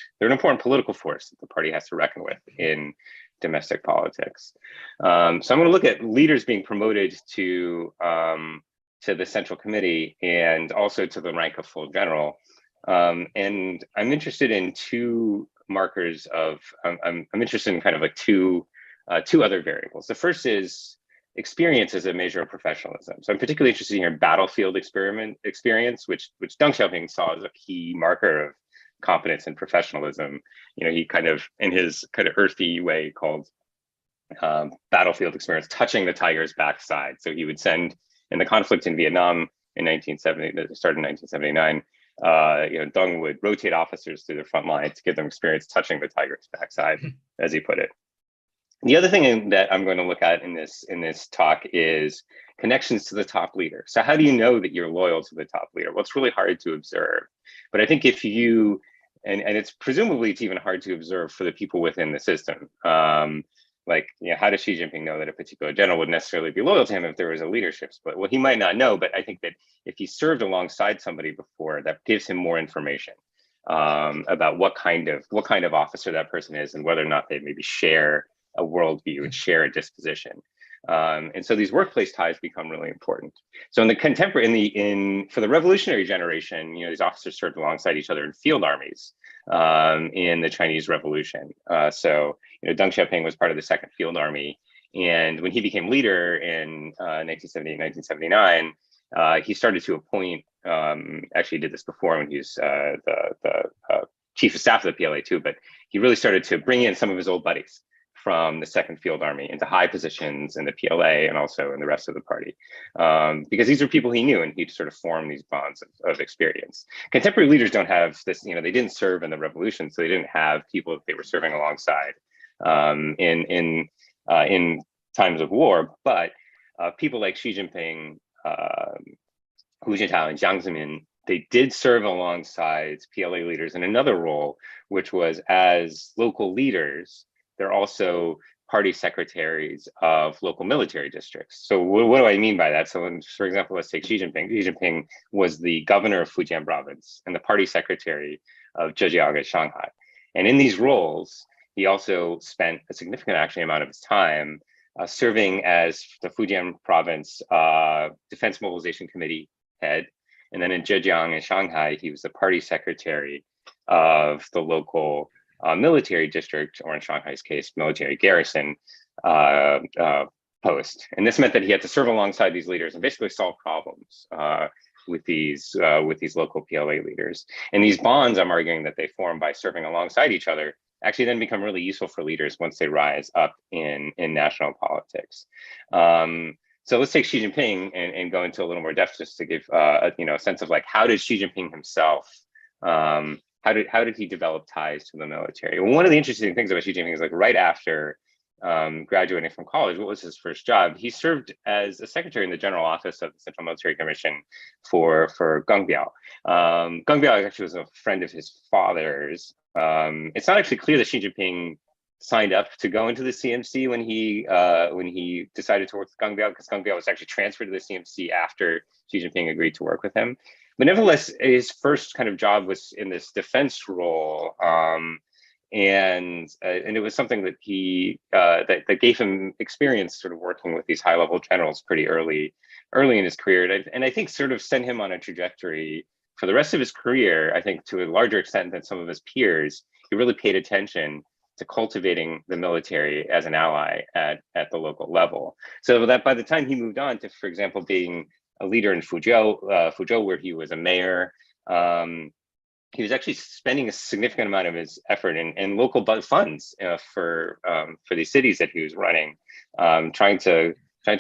political force that the party has to reckon with in domestic politics. So I'm going to look at leaders being promoted to the Central Committee and also to the rank of full general. And I'm interested in 2 markers of, I'm interested in kind of like two other variables. The first is experience as a measure of professionalism. So I'm particularly interested in your battlefield experience, which Deng Xiaoping saw as a key marker of competence and professionalism. He kind of, in his kind of earthy way, called battlefield experience touching the tiger's backside. So he would send, in the conflict in Vietnam in 1970, that started in 1979, Deng would rotate officers through their front line to give them experience touching the tiger's backside, as he put it. The other thing that I'm going to look at in this talk is connections to the top leader. So how do you know that you're loyal to the top leader? Well, it's really hard to observe. But I think if you, and it's presumably it's even hard to observe for the people within the system. How does Xi Jinping know that a particular general would necessarily be loyal to him if there was a leadership split? Well, he might not know, but I think that if he served alongside somebody before, that gives him more information about what kind of officer that person is and whether or not they maybe share a worldview and share a disposition. And so these workplace ties become really important. So in the contemporary, for the revolutionary generation, these officers served alongside each other in field armies in the Chinese Revolution. So Deng Xiaoping was part of the Second Field Army, and when he became leader in 1978, 1979, he started to appoint. Actually, he did this before when he was the chief of staff of the PLA too, but he really started to bring in some of his old buddies from the Second Field Army into high positions in the PLA and also in the rest of the party, because these are people he knew, and he'd sort of form these bonds of experience. Contemporary leaders don't have this, they didn't serve in the revolution, so they didn't have people that they were serving alongside in times of war. But people like Xi Jinping, Hu Jintao, and Jiang Zemin, they did serve alongside PLA leaders in another role, which was as local leaders. They're also party secretaries of local military districts. So what do I mean by that? So for example, let's take Xi Jinping. Xi Jinping was the governor of Fujian province and the party secretary of Zhejiang and Shanghai. And in these roles, he also spent a significant amount of his time serving as the Fujian province Defense Mobilization Committee head. And then in Zhejiang and Shanghai, he was the party secretary of the local military district, or in Shanghai's case, military garrison post. And this meant that he had to serve alongside these leaders and basically solve problems with these local PLA leaders. And these bonds, I'm arguing, that they form by serving alongside each other actually then become really useful for leaders once they rise up in national politics. So let's take Xi Jinping and go into a little more depth just to give a sense of how did Xi Jinping himself how did he develop ties to the military? Well, one of the interesting things about Xi Jinping is right after graduating from college, what was his first job? He served as a secretary in the general office of the Central Military Commission for Gongbiao. Gongbiao actually was a friend of his father's. It's not actually clear that Xi Jinping signed up to go into the CMC when he decided to work with Gongbiao, because Gongbiao was actually transferred to the CMC after Xi Jinping agreed to work with him. But nevertheless, his first kind of job was in this defense role. And it was something that he that gave him experience sort of working with these high-level generals pretty early in his career, and I think sort of sent him on a trajectory for the rest of his career. I think to a larger extent than some of his peers, he really paid attention to cultivating the military as an ally at the local level. So that by the time he moved on to, for example, being a leader in Fuzhou, where he was a mayor. He was actually spending a significant amount of his effort in local funds for these cities that he was running, trying to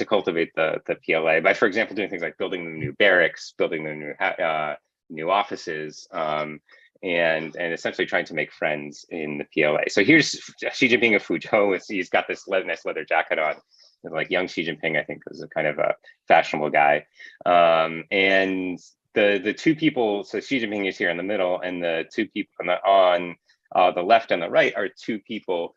cultivate the PLA by, for example, doing things like building the new barracks, building the new offices, and essentially trying to make friends in the PLA. So here's Xi Jinping of Fuzhou. He's got this nice leather jacket on, like young Xi Jinping, I think, was a kind of a fashionable guy, and the two people, so Xi Jinping is here in the middle, and the two people on the left and the right are two people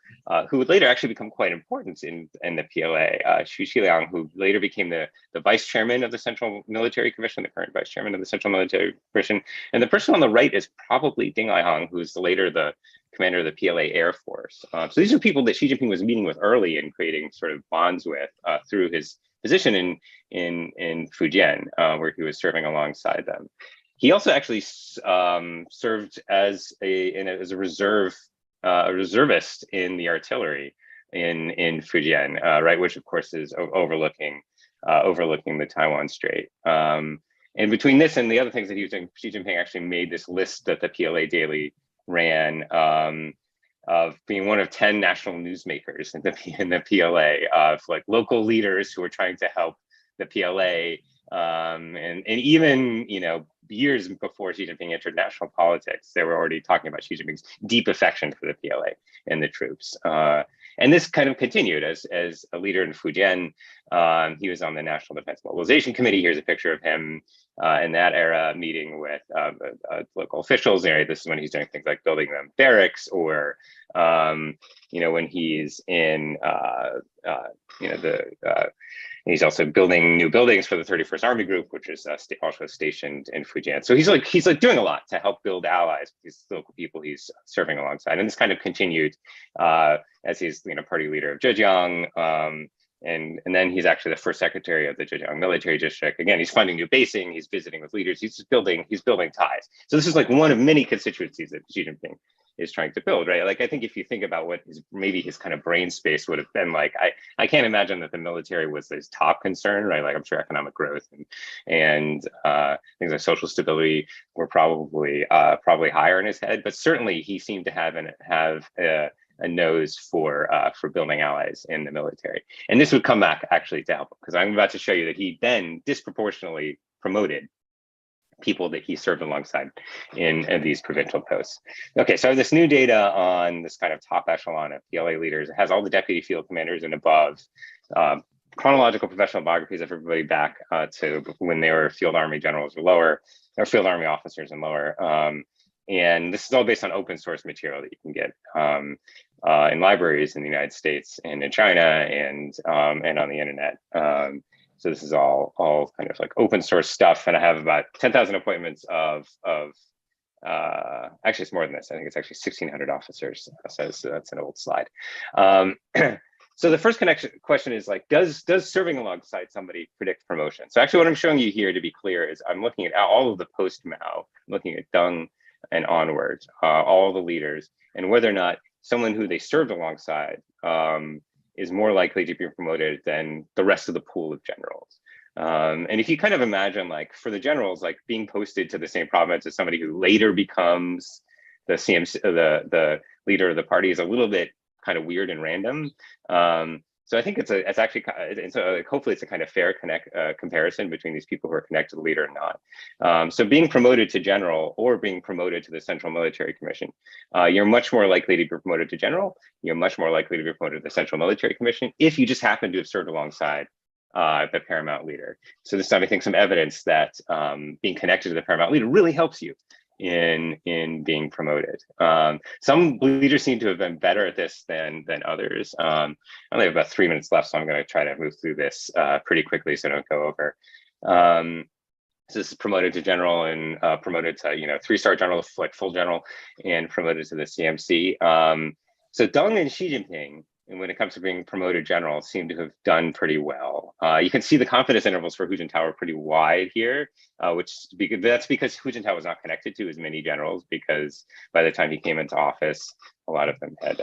who would later actually become quite important in the PLA. Xu Xiliang, who later became the vice chairman of the Central Military Commission, the current vice chairman of the Central Military Commission. And the person on the right is probably Ding Aihang, who's later the commander of the PLA Air Force. So these are people that Xi Jinping was meeting with early and creating sort of bonds with through his position in Fujian, where he was serving alongside them. He also actually served as a reservist in the artillery in Fujian, right, which of course is overlooking the Taiwan Strait. And between this and the other things that he was doing, Xi Jinping actually made this list that the PLA Daily ran of being one of 10 national newsmakers in the PLA, of like local leaders who were trying to help the PLA, and even, you know, years before Xi Jinping entered national politics, they were already talking about Xi Jinping's deep affection for the PLA and the troops. And this kind of continued as a leader in Fujian. He was on the National Defense Mobilization Committee. Here's a picture of him in that era meeting with local officials. You know, this is when he's doing things like building them barracks, or you know, when he's in you know, he's also building new buildings for the 31st Army Group, which is also stationed in Fujian. So he's like doing a lot to help build allies with these local people he's serving alongside. And this kind of continued as he's, you know, party leader of Zhejiang. And then he's actually the first secretary of the Zhejiang military district. Again, he's funding new basing, he's visiting with leaders, he's building ties. So this is like one of many constituencies that Xi Jinping is trying to build, right? Like, I think if you think about what maybe his kind of brain space would have been like, I can't imagine that the military was his top concern, right? Like, I'm sure economic growth and things like social stability were probably higher in his head, but certainly he seemed to have a nose for building allies in the military. And this would come back actually to help him, because I'm about to show you that he then disproportionately promoted people that he served alongside in these provincial posts. Okay, so this new data on this kind of top echelon of PLA leaders. It has all the deputy field commanders and above, chronological professional biographies of everybody back to when they were field army generals or lower, or field army officers and lower. And this is all based on open source material that you can get in libraries in the United States and in China and on the internet. So this is all kind of like open source stuff. And I have about 10,000 appointments of actually it's more than this. I think it's actually 1,600 officers. So that's an old slide. So the first question is like, does serving alongside somebody predict promotion? So actually what I'm showing you here, to be clear, is I'm looking at all of the post-Mao, I'm looking at Deng and onwards, all the leaders, and whether or not someone who they served alongside is more likely to be promoted than the rest of the pool of generals. And if you kind of imagine, like, for the generals, like being posted to the same province as somebody who later becomes the CMC, the leader of the party, is a little bit kind of weird and random. So I think hopefully it's a kind of fair comparison between these people who are connected to the leader and not. So being promoted to general or being promoted to the Central Military Commission, you're much more likely to be promoted to general. You're much more likely to be promoted to the Central Military Commission if you just happen to have served alongside the paramount leader. So this time I think some evidence that being connected to the paramount leader really helps you in being promoted. Some leaders seem to have been better at this than others. I only have about 3 minutes left, so I'm going to try to move through this pretty quickly so I don't go over. So this is promoted to general and promoted to 3-star general, like full general, and promoted to the CMC. So Deng and Xi Jinping, and when it comes to being promoted general, seem to have done pretty well. You can see the confidence intervals for Hu Jintao are pretty wide here, that's because Hu Jintao was not connected to as many generals, because by the time he came into office, a lot of them had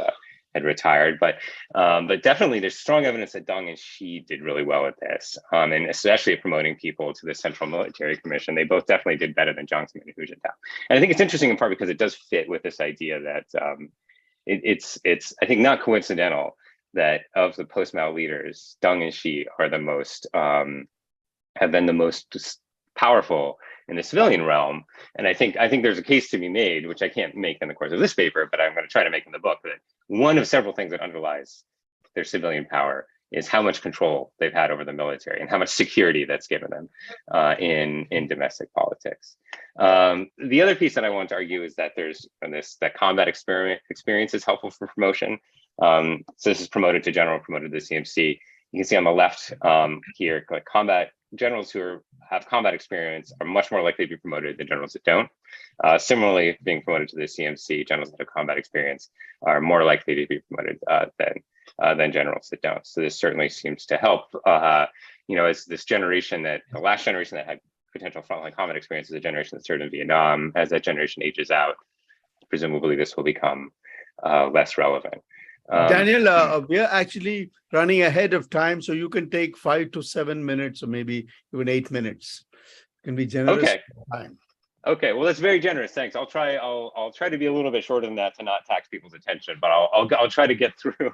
retired. But definitely there's strong evidence that Deng and Xi did really well at this, and especially at promoting people to the Central Military Commission. They both definitely did better than Jiang Zemin and Hu Jintao. And I think it's interesting in part because it does fit with this idea that it's I think not coincidental that of the post-Mao leaders, Deng and Xi are the most have been the most powerful in the civilian realm. And I think there's a case to be made, which I can't make in the course of this paper, but I'm going to try to make in the book, that one of several things that underlies their civilian power is how much control they've had over the military and how much security that's given them in domestic politics. The other piece that I want to argue is that that combat experience is helpful for promotion. So this is promoted to general, promoted to the CMC. You can see on the left here, like combat generals who have combat experience are much more likely to be promoted than generals that don't. Similarly, being promoted to the CMC, generals that have combat experience are more likely to be promoted than generals that don't. So this certainly seems to help, as this generation the last generation that had potential frontline combat experience is a generation that served in Vietnam. As that generation ages out, presumably this will become less relevant. Daniel, we are actually running ahead of time, so you can take 5 to 7 minutes or maybe even 8 minutes. You can be generous. Okay. with time. Okay, well, that's very generous. Thanks. I'll try to be a little bit shorter than that to not tax people's attention, but I'll try to get through.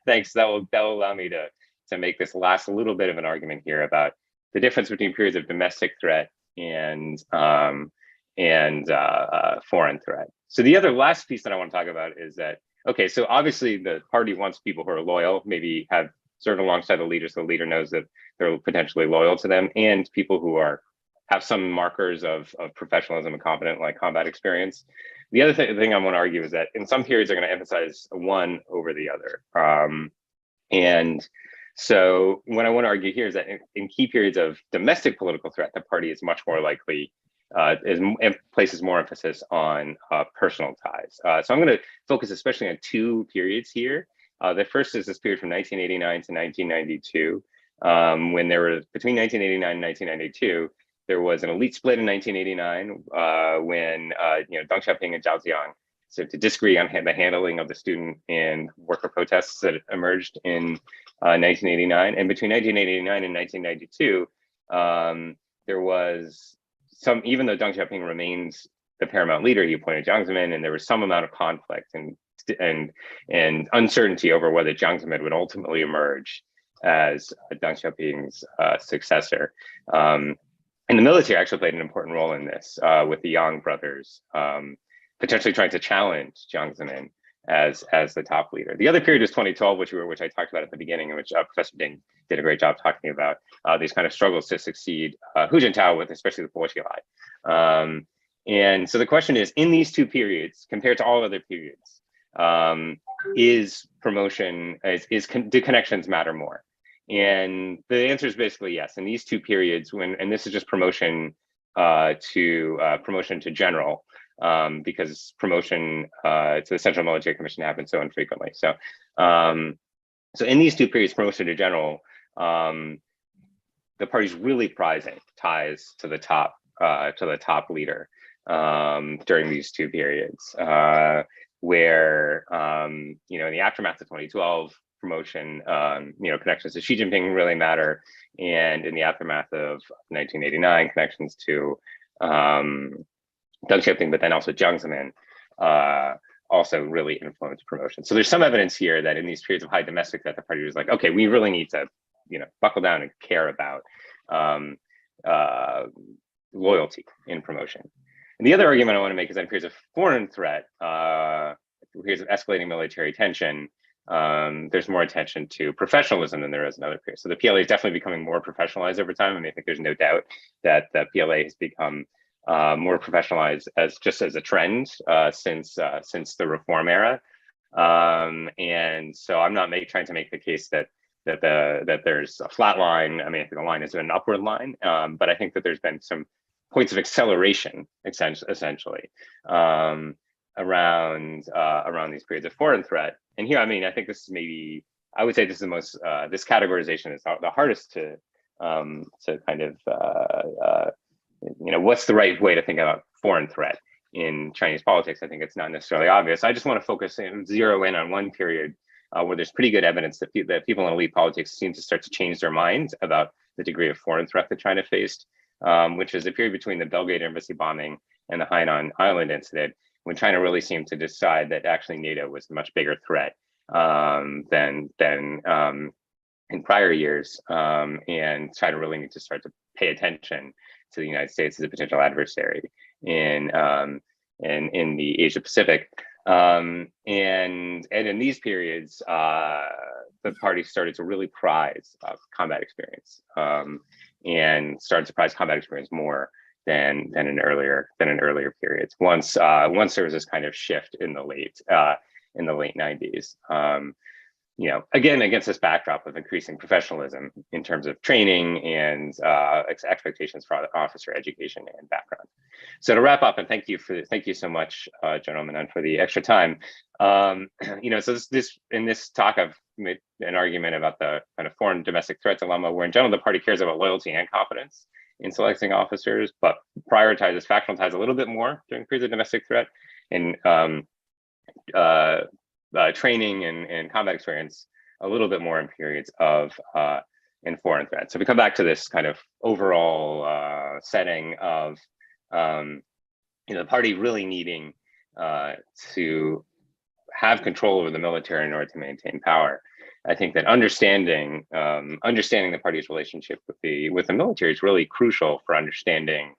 Thanks. That will allow me to make this last a little bit of an argument here about the difference between periods of domestic threat and foreign threat. So the last piece that I want to talk about is that, okay, so obviously the party wants people who are loyal, maybe have served alongside the leader, so the leader knows that they're potentially loyal to them, and people who have some markers of professionalism and competent, like combat experience. The other thing I want to argue is that in some periods they're going to emphasize one over the other. And so what I want to argue here is that in key periods of domestic political threat, the party is much more likely, places more emphasis on personal ties. So I'm going to focus especially on 2 periods here. The first is this period from 1989 to 1992, when there were, between 1989 and 1992, there was an elite split in 1989 when Deng Xiaoping and Zhao Ziyang started to disagree on the handling of the student and worker protests that emerged in 1989. And between 1989 and 1992, there was even though Deng Xiaoping remains the paramount leader, he appointed Jiang Zemin, and there was some amount of conflict and uncertainty over whether Jiang Zemin would ultimately emerge as Deng Xiaoping's successor. And the military actually played an important role in this, with the Yang brothers potentially trying to challenge Jiang Zemin as the top leader. The other period is 2012, which I talked about at the beginning, in which Professor Ding did a great job talking about these kind of struggles to succeed Hu Jintao with, especially the Bolshevik. And so the question is, in these 2 periods, compared to all other periods, do connections matter more? And the answer is basically yes. In these 2 periods, and this is just promotion to general, because promotion to the Central Military Commission happens so infrequently. So, so in these 2 periods, promotion to general, the party's really prizing ties to the top leader during these 2 periods, where in the aftermath of 2012. Promotion, connections to Xi Jinping really matter, and in the aftermath of 1989, connections to Deng Xiaoping, but then also Jiang Zemin, also really influenced promotion. So there's some evidence here that in these periods of high domestic threat, the party was like, okay, we really need to, buckle down and care about loyalty in promotion. And the other argument I want to make is that in periods of foreign threat, periods of escalating military tension, there's more attention to professionalism than there is in other periods. So the PLA is definitely becoming more professionalized over time. I mean, I think there's no doubt that the PLA has become more professionalized as a trend since the reform era. And so I'm not trying to make the case that there's a flat line. I mean, I think the line is an upward line, but I think that there's been some points of acceleration, essentially, around these periods of foreign threat. And here, I mean, I think this is maybe, I would say this is the most, this categorization is the hardest to kind of, what's the right way to think about foreign threat in Chinese politics? I think it's not necessarily obvious. I just want to focus and zero in on one period where there's pretty good evidence that people in elite politics seem to start to change their minds about the degree of foreign threat that China faced, which is the period between the Belgrade embassy bombing and the Hainan Island incident, when China really seemed to decide that actually NATO was a much bigger threat than in prior years, and China really needs to start to pay attention to the United States as a potential adversary in the Asia Pacific. And in these periods, the party started to really prize combat experience, and started to prize combat experience more than in earlier periods. Once there was this kind of shift in the late 90s. Again, against this backdrop of increasing professionalism in terms of training and expectations for officer education and background. So to wrap up, and thank you so much, General Menon, for the extra time. So in this talk, I've made an argument about the kind of foreign domestic threat dilemma, where in general the party cares about loyalty and competence in selecting officers, but prioritizes factional ties a little bit more during periods of domestic threat, and training and combat experience a little bit more in periods of in foreign threat. So we come back to this kind of overall setting of the party really needing to have control over the military in order to maintain power. I think that understanding the party's relationship with the military is really crucial for understanding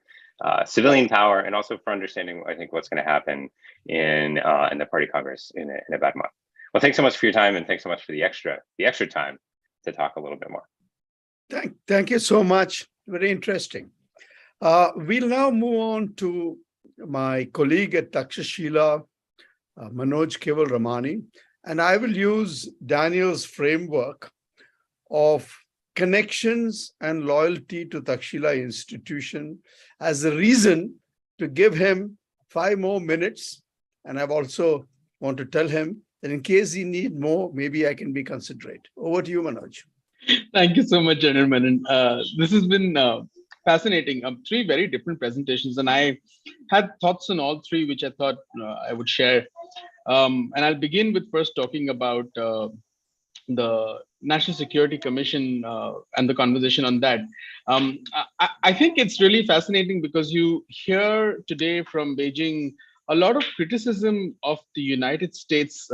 civilian power, and also for understanding, I think, what's going to happen in the party Congress in about a month. Well, thanks so much for your time, and thanks so much for the extra time to talk a little bit more. Thank you so much. Very interesting. We'll now move on to my colleague at Takshashila, Manoj Keval Ramani, and I will use Daniel's framework of connections and loyalty to Takshashila institution as a reason to give him 5 more minutes. And I've also want to tell him that in case he need more, maybe I can be considerate. Over to you, Manoj. Thank you so much, General Menon. This has been fascinating. 3 very different presentations, and I had thoughts on all 3, which I thought I would share. And I'll begin with first talking about the National Security Commission and the conversation on that. I think it's really fascinating because you hear today from Beijing a lot of criticism of the United States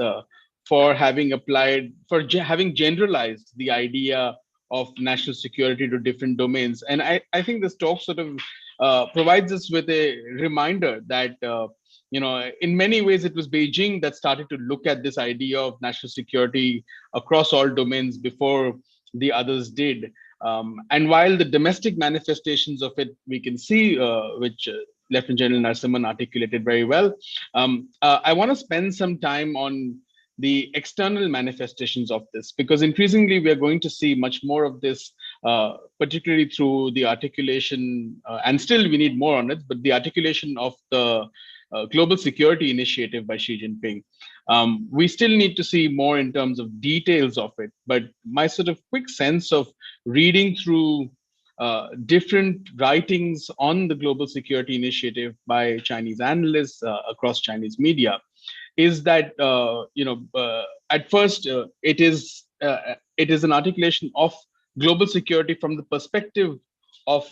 for having having generalized the idea of national security to different domains. And I think this talk sort of provides us with a reminder that in many ways, it was Beijing that started to look at this idea of national security across all domains before the others did. And while the domestic manifestations of it, we can see, which Lieutenant General Narasimhan articulated very well, I want to spend some time on the external manifestations of this, because increasingly we are going to see much more of this, particularly through the articulation, and still we need more on it, but the articulation of the Global Security Initiative by Xi Jinping. We still need to see more in terms of details of it, but my sort of quick sense of reading through different writings on the Global Security Initiative by Chinese analysts across Chinese media is that at first it is an articulation of global security from the perspective of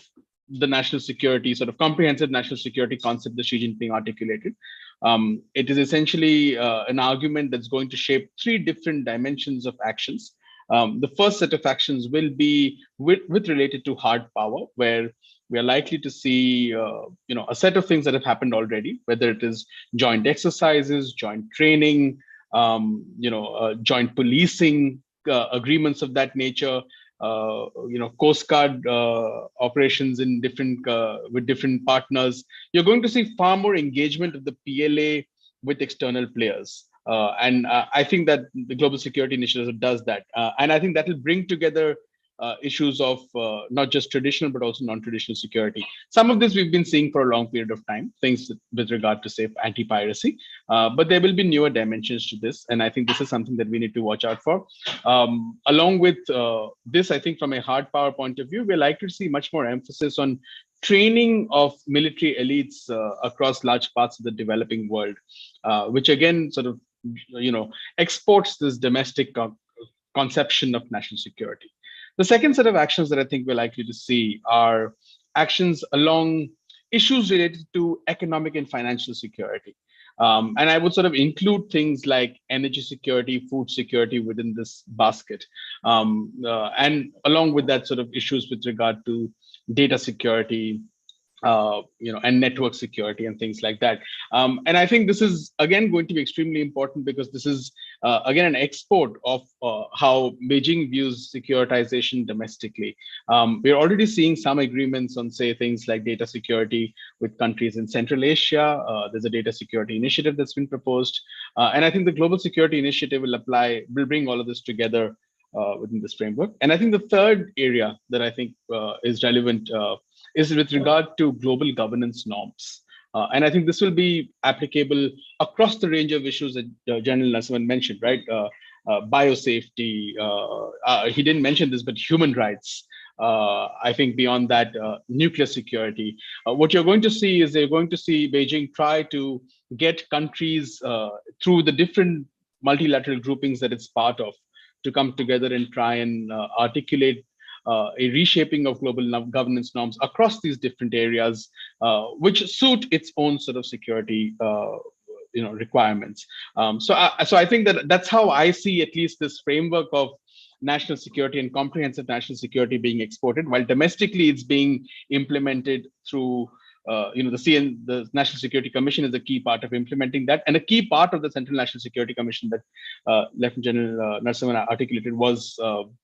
the national security, sort of comprehensive national security concept that Xi Jinping articulated. It is essentially an argument that's going to shape three different dimensions of actions. The first set of actions will be with related to hard power, where we are likely to see a set of things that have happened already, whether it is joint exercises, joint training, joint policing, agreements of that nature, Coast Guard operations in different with different partners. You're going to see far more engagement of the PLA with external players. And I think that the Global Security Initiative does that. And I think that will bring together issues of not just traditional, but also non-traditional security. Some of this we've been seeing for a long period of time, things with regard to, say, anti-piracy, but there will be newer dimensions to this. And I think this is something that we need to watch out for. Along with this, I think from a hard power point of view, we're likely to see much more emphasis on training of military elites across large parts of the developing world, which again sort of exports this domestic conception of national security. The second set of actions that I think we're likely to see are actions along issues related to economic and financial security. And I would sort of include things like energy security, food security within this basket. And along with that, sort of issues with regard to data security, and network security and things like that. And I think this is, again, going to be extremely important because this is, again, an export of how Beijing views securitization domestically. We're already seeing some agreements on, say, things like data security with countries in Central Asia. There's a data security initiative that's been proposed. And I think the Global Security Initiative will bring all of this together within this framework. And I think the third area that I think is relevant is with regard to global governance norms. And I think this will be applicable across the range of issues that General Narasimhan mentioned, right? Biosafety, he didn't mention this, but human rights. I think beyond that, nuclear security. What you're going to see is they're going to see Beijing try to get countries through the different multilateral groupings that it's part of to come together and try and articulate a reshaping of global governance norms across these different areas, which suit its own sort of security requirements. So I think that's how I see at least this framework of national security and comprehensive national security being exported, while domestically it's being implemented through the National Security Commission is a key part of implementing that, and a key part of the Central National Security Commission that Lieutenant General Narasimhan articulated was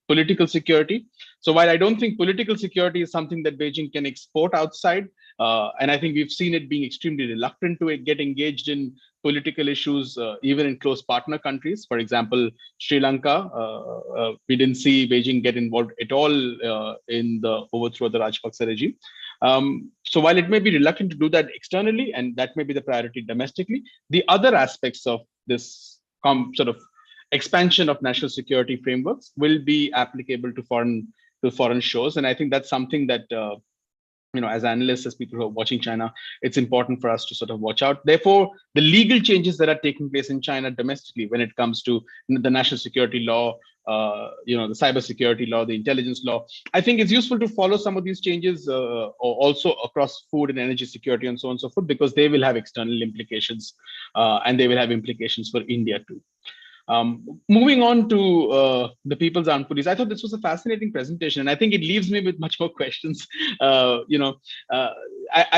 political security. So while I don't think political security is something that Beijing can export outside, and I think we've seen it being extremely reluctant to get engaged in political issues, even in close partner countries. For example, Sri Lanka, we didn't see Beijing get involved at all in the overthrow of the Rajapaksa regime. So while it may be reluctant to do that externally, and that may be the priority domestically, the other aspects of this sort of expansion of national security frameworks will be applicable to foreign shores. And I think that's something that, as analysts, as people who are watching China, it's important for us to sort of watch out. Therefore, the legal changes that are taking place in China domestically when it comes to the national security law, the cybersecurity law, the intelligence law, I think it's useful to follow some of these changes also across food and energy security and so on and so forth, because they will have external implications and they will have implications for India too. Moving on to the People's Armed Police, I thought this was a fascinating presentation, and I think it leaves me with much more questions. I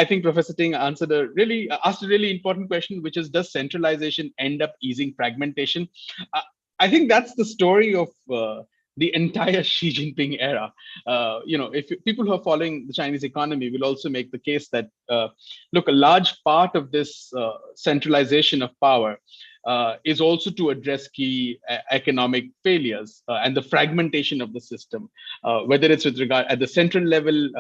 think Professor Ting asked a really important question, which is, does centralization end up easing fragmentation? I think that's the story of the entire Xi Jinping era. If people who are following the Chinese economy will also make the case that, look, a large part of this centralization of power is also to address key economic failures and the fragmentation of the system, whether it's with regard at the central level,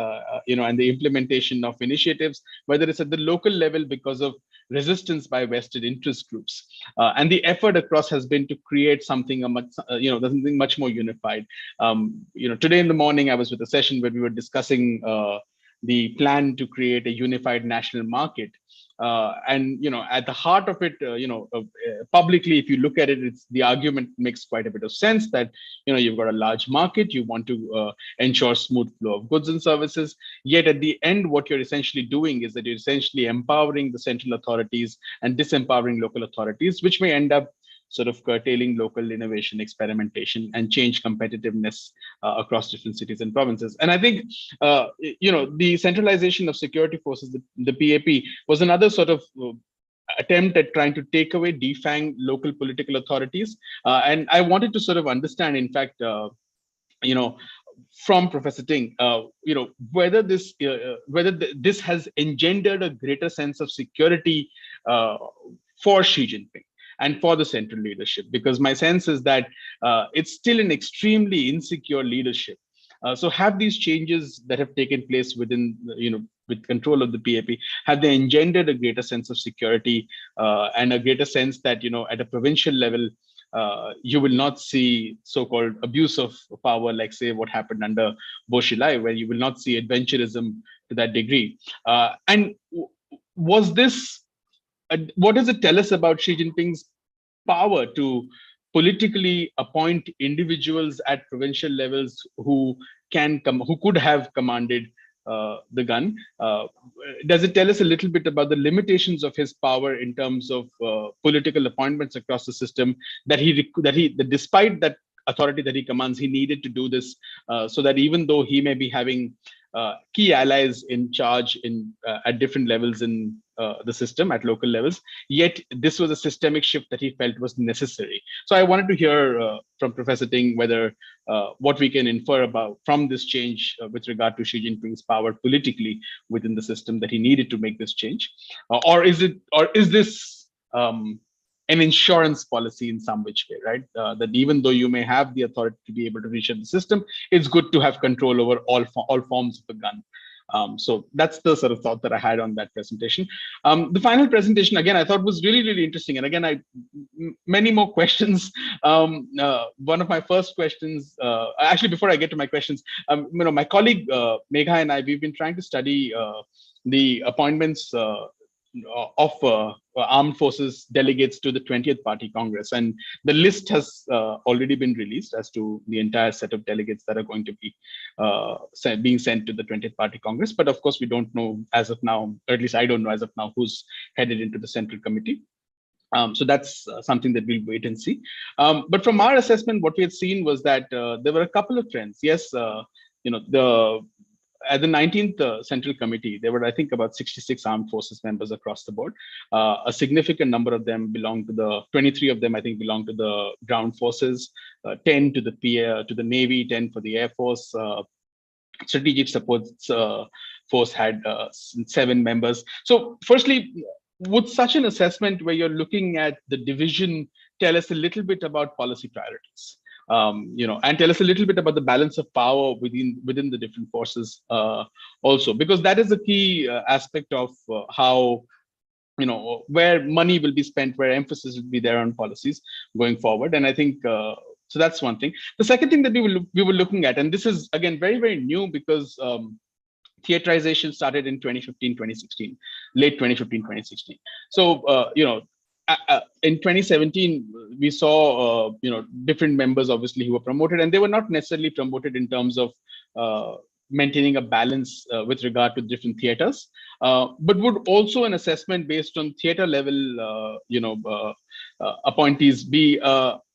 and the implementation of initiatives, whether it's at the local level because of resistance by vested interest groups, and the effort across has been to create something something much more unified. Today in the morning I was with a session where we were discussing the plan to create a unified national market. And at the heart of it, publicly, if you look at it, the argument makes quite a bit of sense that you've got a large market, you want to ensure smooth flow of goods and services. Yet at the end, what you're essentially doing is that you're essentially empowering the central authorities and disempowering local authorities, which may end up sort of curtailing local innovation, experimentation, and change competitiveness across different cities and provinces. And I think, the centralization of security forces, the PAP, was another sort of attempt at trying to take away, defang local political authorities. And I wanted to sort of understand, in fact, from Professor Ting, whether this has engendered a greater sense of security for Xi Jinping and for the central leadership, because my sense is that it's still an extremely insecure leadership. So have these changes that have taken place within, with control of the PAP, have they engendered a greater sense of security and a greater sense that, at a provincial level, you will not see so-called abuse of power, like say what happened under Bo Xilai, where you will not see adventurism to that degree. And was this, what does it tell us about Xi Jinping's power to politically appoint individuals at provincial levels who could have commanded the gun? Does it tell us a little bit about the limitations of his power in terms of political appointments across the system, that despite that authority that he commands, he needed to do this so that even though he may be having key allies in charge at different levels in the system at local levels, yet this was a systemic shift that he felt was necessary. So I wanted to hear from Professor Ting whether what we can infer from this change with regard to Xi Jinping's power politically within the system, that he needed to make this change, or is this an insurance policy in some which way, right? That even though you may have the authority to be able to reshape the system, it's good to have control over all forms of the gun. So that's the sort of thought that I had on that presentation. The final presentation, again, I thought was really, really interesting. And again, many more questions. One of my first questions, actually, before I get to my questions, my colleague Megha and I, we've been trying to study the appointments of armed forces delegates to the 20th Party Congress. And the list has already been released as to the entire set of delegates that are going to be being sent to the 20th Party Congress. But of course, we don't know as of now, or at least I don't know as of now, who's headed into the Central Committee. So that's something that we'll wait and see. But from our assessment, what we had seen was that there were a couple of trends. Yes, at the 19th Central Committee, there were, I think, about 66 armed forces members across the board. A significant number of them belong to 23 of them, I think, belong to the ground forces, 10 to the Navy, 10 for the Air Force. Strategic Support Force had 7 members. So firstly, would such an assessment where you're looking at the division tell us a little bit about policy priorities? And tell us a little bit about the balance of power within the different forces also, because that is a key aspect of how, where money will be spent, where emphasis will be there on policies going forward. And I think, so that's one thing. The second thing that we were looking at, and this is again, very, very new, because theaterization started in 2015, 2016, late 2015, 2016. So, in 2017, we saw, different members, obviously, who were promoted, and they were not necessarily promoted in terms of maintaining a balance with regard to different theaters, but would also an assessment based on theater level, appointees be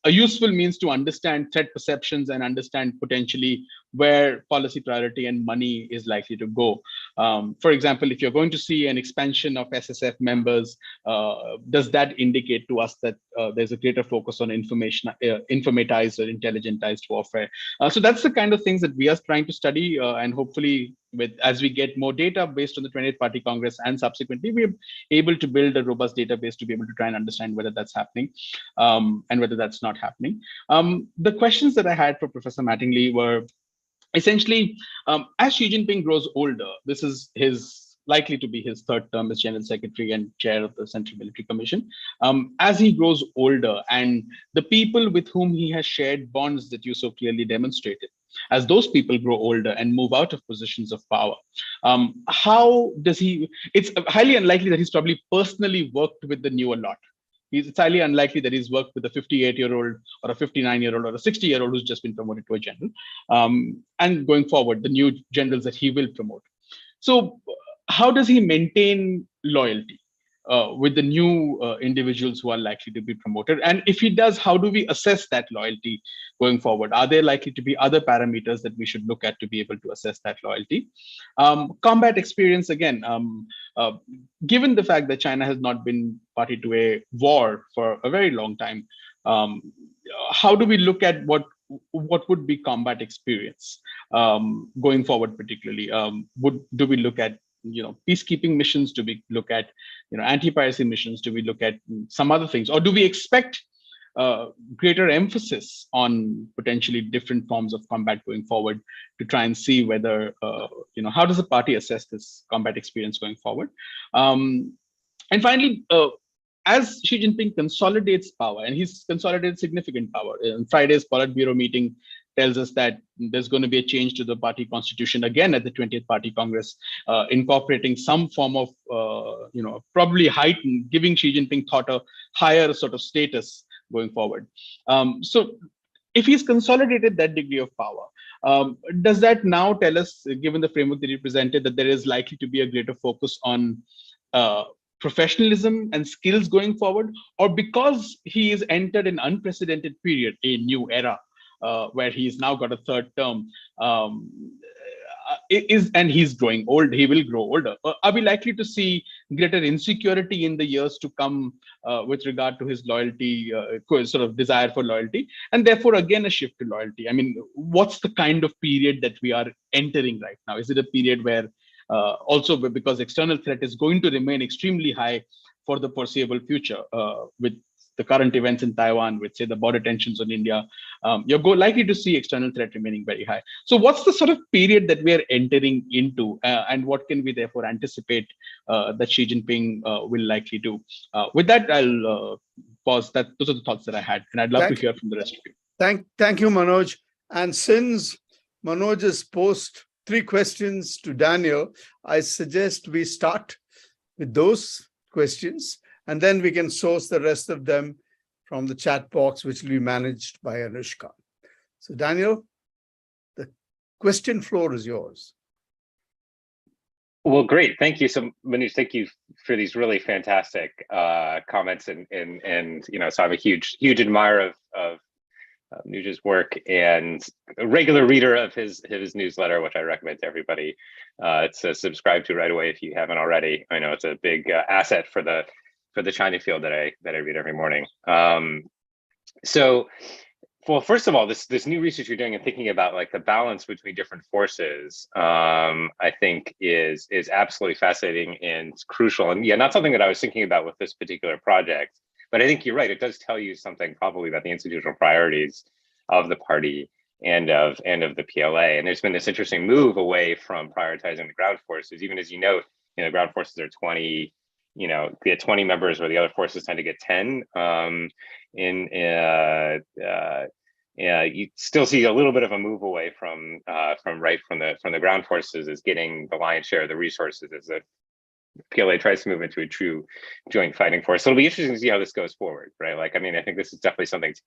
a useful means to understand threat perceptions and understand potentially where policy priority and money is likely to go. For example, if you're going to see an expansion of SSF members, does that indicate to us that there's a greater focus on informatized or intelligentized warfare? So that's the kind of things that we are trying to study, and hopefully, as we get more data based on the 20th Party Congress and subsequently, we're able to build a robust database to be able to try and understand whether that's happening and whether that's not happening. The questions that I had for Professor Mattingly were essentially, as Xi Jinping grows older, this is likely to be his third term as General Secretary and Chair of the Central Military Commission. As he grows older, and the people with whom he has shared bonds that you so clearly demonstrated, as those people grow older and move out of positions of power, how does he? It's highly unlikely that he's probably personally worked with the new a lot. It's highly unlikely that he's worked with a 58-year-old or a 59-year-old or a 60-year-old who's just been promoted to a general. And going forward, the new generals that he will promote. So how does he maintain loyalty with the new individuals who are likely to be promoted? And if he does, how do we assess that loyalty going forward? Are there likely to be other parameters that we should look at to be able to assess that loyalty? Combat experience, again, given the fact that China has not been party to a war for a very long time, how do we look at what would be combat experience going forward? Particularly, do we look at peacekeeping missions? Do we look at anti-piracy missions? Do we look at some other things, or do we expect greater emphasis on potentially different forms of combat going forward to try and see whether how does the party assess this combat experience going forward? And finally, as Xi Jinping consolidates power, and he's consolidated significant power. In Friday's Politburo meeting tells us that there's going to be a change to the party constitution again at the 20th Party Congress, incorporating some form of, probably heightened, giving Xi Jinping thought a higher sort of status going forward. So if he's consolidated that degree of power, does that now tell us, given the framework that he presented, that there is likely to be a greater focus on professionalism and skills going forward? Or because he has entered an unprecedented period, a new era, where he's now got a third term, and he's growing old, he will grow older. Are we likely to see greater insecurity in the years to come with regard to his loyalty, sort of desire for loyalty, and therefore again a shift to loyalty? I mean, what's the kind of period that we are entering right now? Is it a period where also because external threat is going to remain extremely high for the foreseeable future, with the current events in Taiwan, with say the border tensions on India, you're likely to see external threat remaining very high. So what's the sort of period that we are entering into, and what can we therefore anticipate that Xi Jinping will likely do? With that, I'll pause. Those are the thoughts that I had, and I'd love to hear from the rest of you. Thank you, Manoj. And since Manoj has posed 3 questions to Daniel, I suggest we start with those questions, and then we can source the rest of them from the chat box, which will be managed by Anushka. So Daniel, the question floor is yours. Well, great. Thank you. So Manoj, thank you for these really fantastic comments. And so I'm a huge admirer of Manoj's work and a regular reader of his newsletter, which I recommend to everybody to subscribe to right away if you haven't already. I know it's a big asset for the China field that I read every morning. So, well, first of all, this new research you're doing and thinking about like the balance between different forces, I think is absolutely fascinating and crucial. And yeah, not something that I was thinking about with this particular project. But I think you're right. It does tell you something probably about the institutional priorities of the party and of the PLA. And there's been this interesting move away from prioritizing the ground forces, even as you note, the ground forces are 20, get 20 members, where the other forces tend to get 10. You still see a little bit of a move away from the ground forces as getting the lion's share of the resources as the PLA tries to move into a true joint fighting force. So it'll be interesting to see how this goes forward, right? Like, I mean, I think this is definitely something to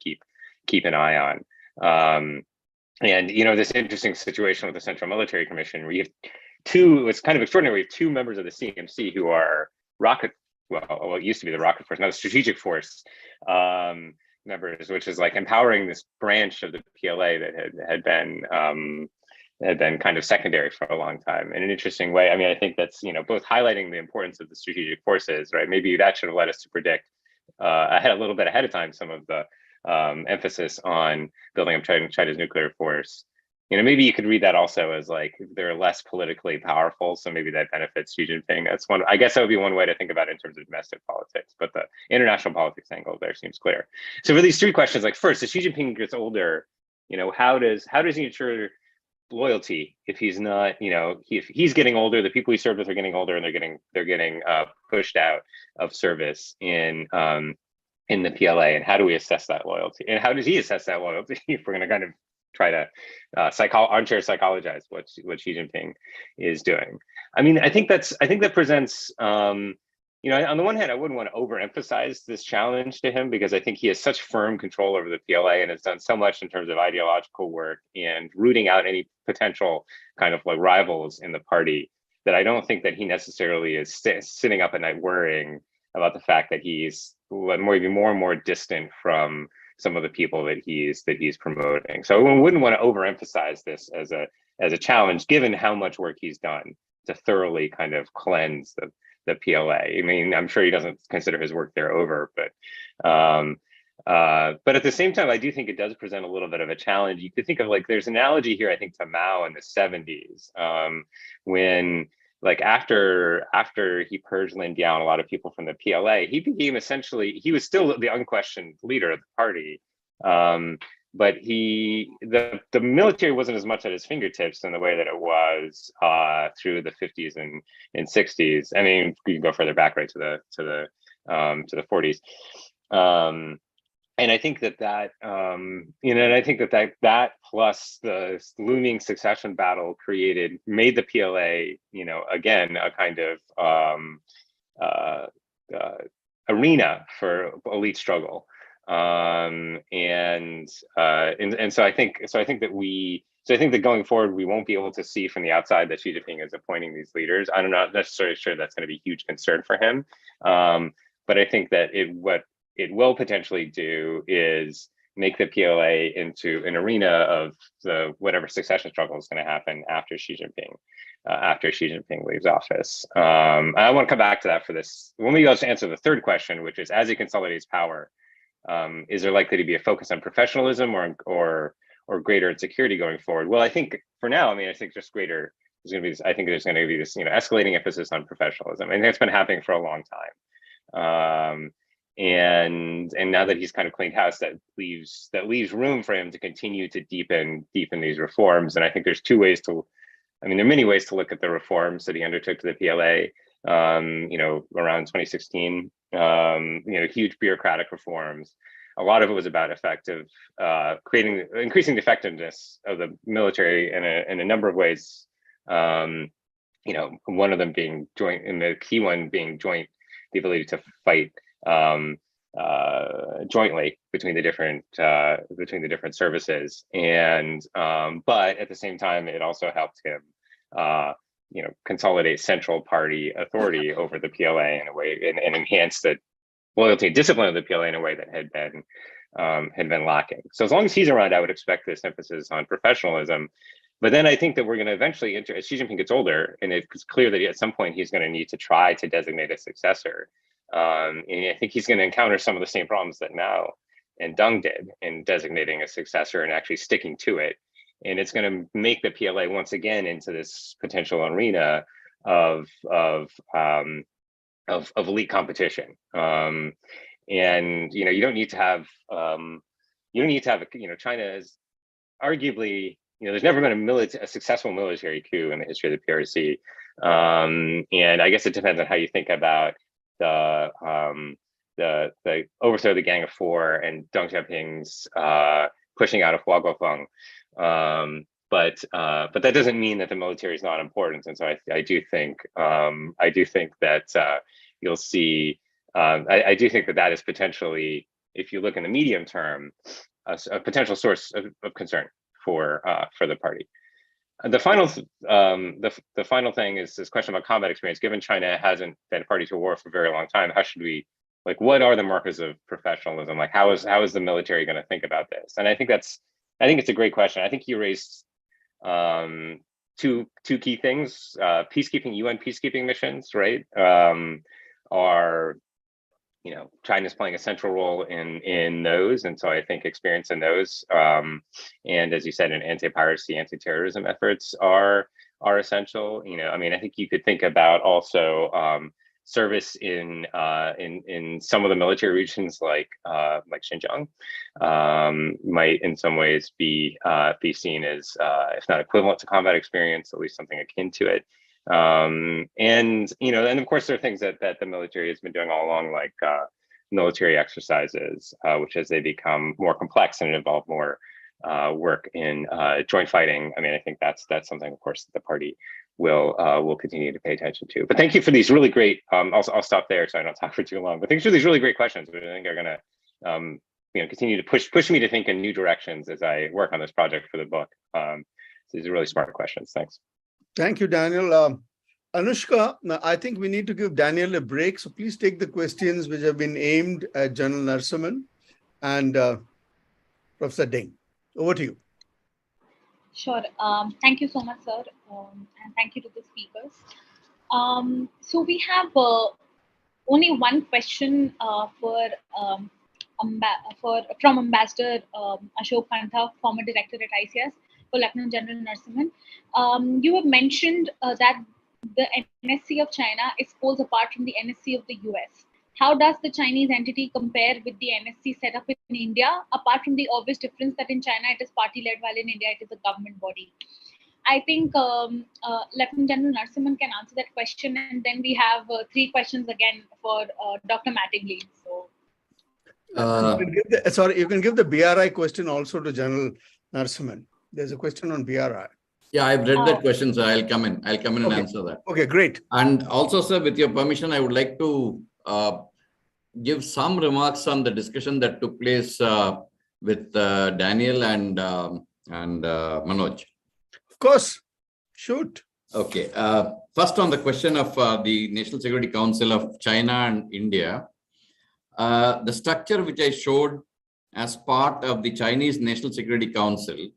keep an eye on. And this interesting situation with the Central Military Commission, where you have it's kind of extraordinary. We have 2 members of the CMC who are it used to be the Rocket Force, now the Strategic Force members, which is like empowering this branch of the PLA that had been kind of secondary for a long time in an interesting way. I mean, I think that's, both highlighting the importance of the strategic forces, right? Maybe that should have led us to predict a little bit ahead of time some of the emphasis on building up China's nuclear force. Maybe you could read that also as like they're less politically powerful, so maybe that benefits Xi Jinping. That's one. I guess that would be one way to think about it in terms of domestic politics, but the international politics angle there seems clear. So for these 3 questions, like first, as Xi Jinping gets older, how does he ensure loyalty if he's not, if he's getting older, the people he served with are getting older, and they're getting pushed out of service in the PLA, and how do we assess that loyalty, and how does he assess that loyalty if we're going to kind of try to armchair psychologize what Xi Jinping is doing. I mean, I think that presents, you know, on the one hand, I wouldn't want to overemphasize this challenge to him because I think he has such firm control over the PLA and has done so much in terms of ideological work and rooting out any potential kind of like rivals in the party, that I don't think that he necessarily is sitting up at night worrying about the fact that he's more and more distant from some of the people that he's promoting. So I wouldn't want to overemphasize this as a challenge, given how much work he's done to thoroughly kind of cleanse the PLA. I mean, I'm sure he doesn't consider his work there over, but at the same time, I do think it does present a little bit of a challenge. You could think of like, there's an analogy here, I think, to Mao in the 70s, when like after he purged Lin Biao and a lot of people from the PLA, he became essentially, he was still the unquestioned leader of the party. But the military wasn't as much at his fingertips in the way that it was through the 50s and 60s. I mean, you can go further back, right, to the 40s. And I think that you know, and I think that plus the looming succession battle made the PLA, you know, again, a kind of arena for elite struggle. And so I think that going forward, we won't be able to see from the outside that Xi Jinping is appointing these leaders. I'm not necessarily sure that's going to be a huge concern for him. But I think that what it will potentially do is make the PLA into an arena of whatever succession struggle is going to happen after Xi Jinping leaves office. I want to come back to that for this. Let me just answer the third question, which is, as he consolidates power, is there likely to be a focus on professionalism or greater insecurity going forward? Well, I think for now, I mean, I think just greater is going to be. I think there's going to be this, you know, escalating emphasis on professionalism, and that's been happening for a long time. And now that he's kind of cleaned house, that leaves room for him to continue to deepen these reforms. And I think there's two ways to, I mean, there are many ways to look at the reforms that he undertook to the PLA, you know, around 2016, you know, huge bureaucratic reforms. A lot of it was about increasing the effectiveness of the military in a number of ways. You know, one of them being joint, and the key one being the ability to fight jointly between the different services, and but at the same time, it also helped him, you know, consolidate central party authority over the PLA in a way, and enhance the loyalty and discipline of the PLA in a way that had been lacking. So as long as he's around, I would expect this emphasis on professionalism. But then I think that we're going to eventually enter, as Xi Jinping gets older, and it's clear that at some point he's going to need to try to designate a successor. And I think he's going to encounter some of the same problems that Mao and Deng did in designating a successor and actually sticking to it. And it's going to make the PLA once again into this potential arena of elite competition. And you know, you don't need to have you know, China is arguably, you know, there's never been a successful military coup in the history of the PRC. And I guess it depends on how you think about the overthrow of the Gang of Four and Deng Xiaoping's pushing out of Hua Guofeng. But that doesn't mean that the military is not important. And so I do think that you'll see. I do think that is potentially, if you look in the medium term, a potential source of concern for the party. The final thing is this question about combat experience. Given China hasn't been a party to war for a very long time, how should we, like, what are the markers of professionalism? Like, how is the military going to think about this? And I think it's a great question. I think you raised two key things. Peacekeeping, UN peacekeeping missions, right, are, you know, China's playing a central role in those, and so I think experience in those, and as you said, in anti-piracy, anti-terrorism efforts are essential. You know, I mean, I think you could think about also service in some of the military regions like Xinjiang might in some ways be seen as, if not equivalent to combat experience, at least something akin to it. And you know, and of course there are things that the military has been doing all along, like military exercises, which as they become more complex and involve more work in joint fighting. I mean, I think that's something, of course, that the party will continue to pay attention to. But thank you for these really great. I'll stop there so I don't talk for too long. But thanks for these really great questions, which I think are going to continue to push me to think in new directions as I work on this project for the book. So these are really smart questions. Thanks. Thank you, Daniel. Anushka, I think we need to give Daniel a break. So please take the questions which have been aimed at General Narasimhan and Professor Ding. Over to you. Sure. Thank you so much, sir. And thank you to the speakers. So we have only one question from Ambassador Ashok Pantha, former director at ICS, for Lieutenant General Narasimhan. You have mentioned that the NSC of China is poles apart from the NSC of the US. How does the Chinese entity compare with the NSC set up in India, apart from the obvious difference that in China it is party-led, while in India it is a government body? I think Lieutenant General Narasimhan can answer that question, and then we have 3 questions again for Dr. Mattingly. So, you can give the BRI question also to General Narasimhan. There's a question on BRI. Yeah, I've read that question, so I'll come in and answer that. Okay, great. And also, sir, with your permission, I would like to give some remarks on the discussion that took place with Daniel and Manoj. Of course, shoot. Okay. First, on the question of the National Security Council of China and India, the structure which I showed as part of the Chinese National Security Council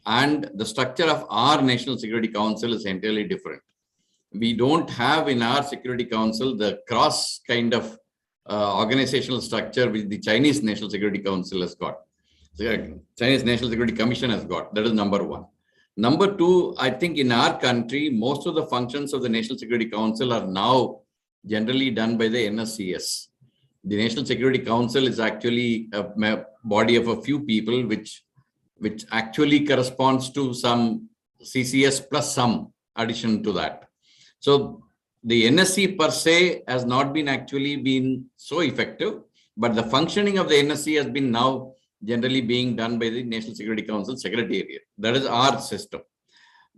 and the structure of our National Security Council is entirely different. We don't have in our Security Council the cross kind of organizational structure which the Chinese National Security Council has got. The Chinese National Security Commission has got. That is number one. Number two, I think in our country, most of the functions of the National Security Council are now generally done by the NSCS. The National Security Council is actually a body of a few people which actually corresponds to some CCS plus some addition to that. So the NSC per se has not been so effective, but the functioning of the NSC has been now generally being done by the National Security Council Secretariat. That is our system.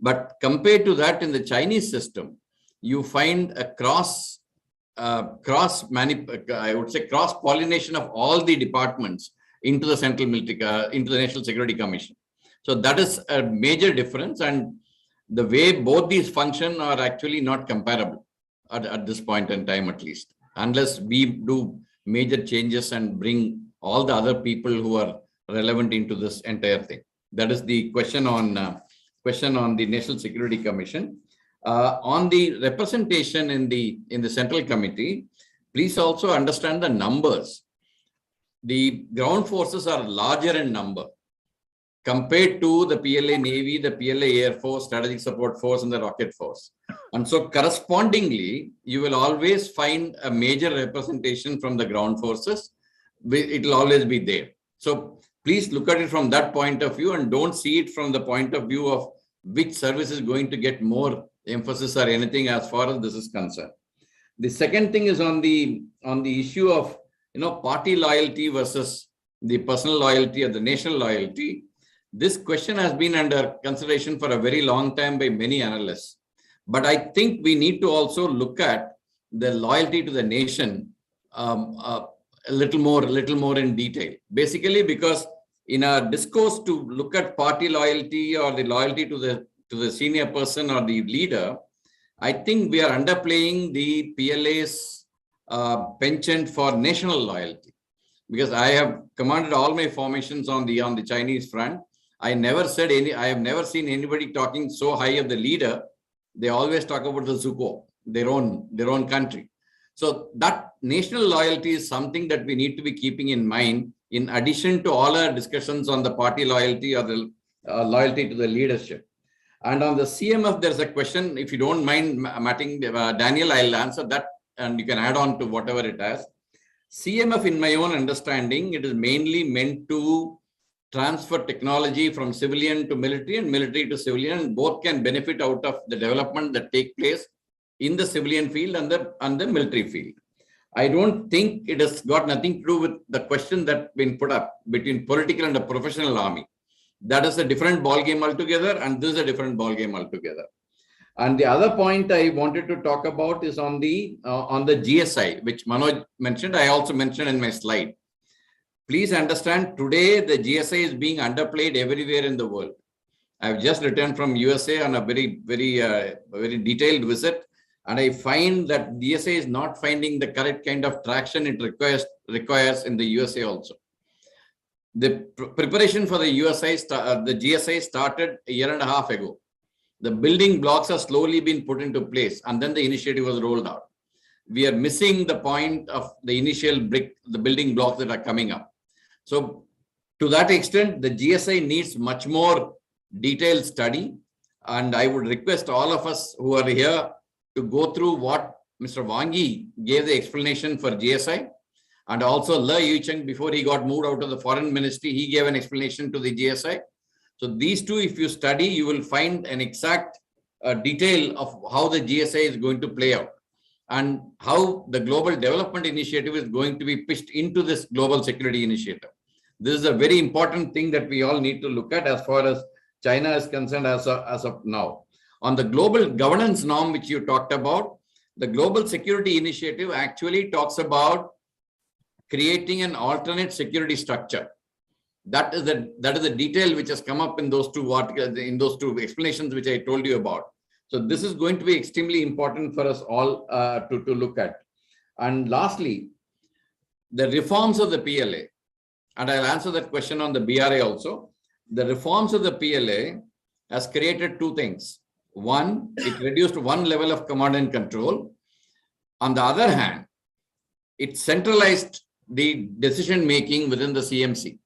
But compared to that, in the Chinese system, you find a cross-pollination of all the departments into the central military, into the National Security Commission. So that is a major difference, and the way both these function are actually not comparable at this point in time, at least, unless we do major changes and bring all the other people who are relevant into this entire thing. That is the question on the National Security Commission. On the representation in the Central Committee, please also understand the numbers. The ground forces are larger in number compared to the PLA Navy, the PLA Air Force, Strategic Support Force, and the Rocket Force. And so correspondingly, you will always find a major representation from the ground forces. It will always be there. So please look at it from that point of view and don't see it from the point of view of which service is going to get more emphasis or anything as far as this is concerned. The second thing is on the issue of party loyalty versus the personal loyalty or the national loyalty. This question has been under consideration for a very long time by many analysts. But I think we need to also look at the loyalty to the nation a little more in detail. Basically, because in our discourse to look at party loyalty or the loyalty to the senior person or the leader, I think we are underplaying the PLA's penchant for national loyalty. Because I have commanded all my formations on the Chinese front. I have never seen anybody talking so high of the leader. They always talk about the Zuko, their own country. So that national loyalty is something that we need to be keeping in mind in addition to all our discussions on the party loyalty or the loyalty to the leadership. And on the CMF, there's a question, if you don't mind, Daniel, I'll answer that and you can add on to whatever it has. CMF, in my own understanding, it is mainly meant to transfer technology from civilian to military and military to civilian, and both can benefit out of the development that take place in the civilian field and the military field. I don't think it has got nothing to do with the question that's been put up between political and the professional army. that is a different ball game altogether, and this is a different ball game altogether. And the other point I wanted to talk about is on the GSI, which Manoj mentioned. I also mentioned in my slide. Please understand, today the GSI is being underplayed everywhere in the world. I've just returned from USA on a very detailed visit, and I find that GSI is not finding the correct kind of traction it requires in the USA also. The preparation for the GSI started a year and a half ago. The building blocks are slowly being put into place, and then the initiative was rolled out. We are missing the point of the initial the building blocks that are coming up. So to that extent, the GSI needs much more detailed study. And I would request all of us who are here to go through what Mr. Wang Yi gave the explanation for GSI. And also Le Yucheng, before he got moved out of the foreign ministry, he gave an explanation to the GSI. So these two, if you study, you will find an exact detail of how the GSI is going to play out and how the Global Development Initiative is going to be pitched into this Global Security Initiative. This is a very important thing that we all need to look at as far as China is concerned as of now. On the global governance norm, which you talked about, the Global Security Initiative actually talks about creating an alternate security structure. That is the detail which has come up in those two articles, in those two explanations which I told you about. So this is going to be extremely important for us all to look at. And lastly, the reforms of the PLA, and I'll answer that question on the BRA also. The reforms of the PLA has created two things. One, it reduced one level of command and control. On the other hand, it centralized the decision-making within the CMC.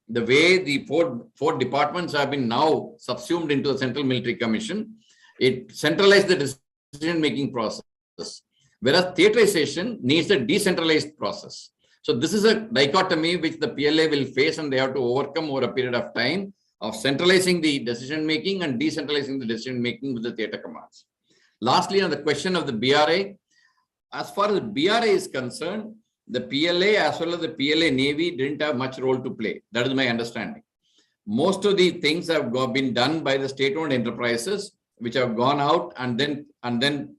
The way the four departments have been now subsumed into the Central Military Commission, it centralized the decision-making process, whereas theaterization needs a decentralized process. So this is a dichotomy which the PLA will face, and they have to overcome over a period of time of centralizing the decision-making and decentralizing the decision-making with the theater commands. Lastly, on the question of the BRA, as far as BRA is concerned, the PLA as well as the PLA Navy didn't have much role to play. That is my understanding. Most of the things have been done by the state-owned enterprises, which have gone out and then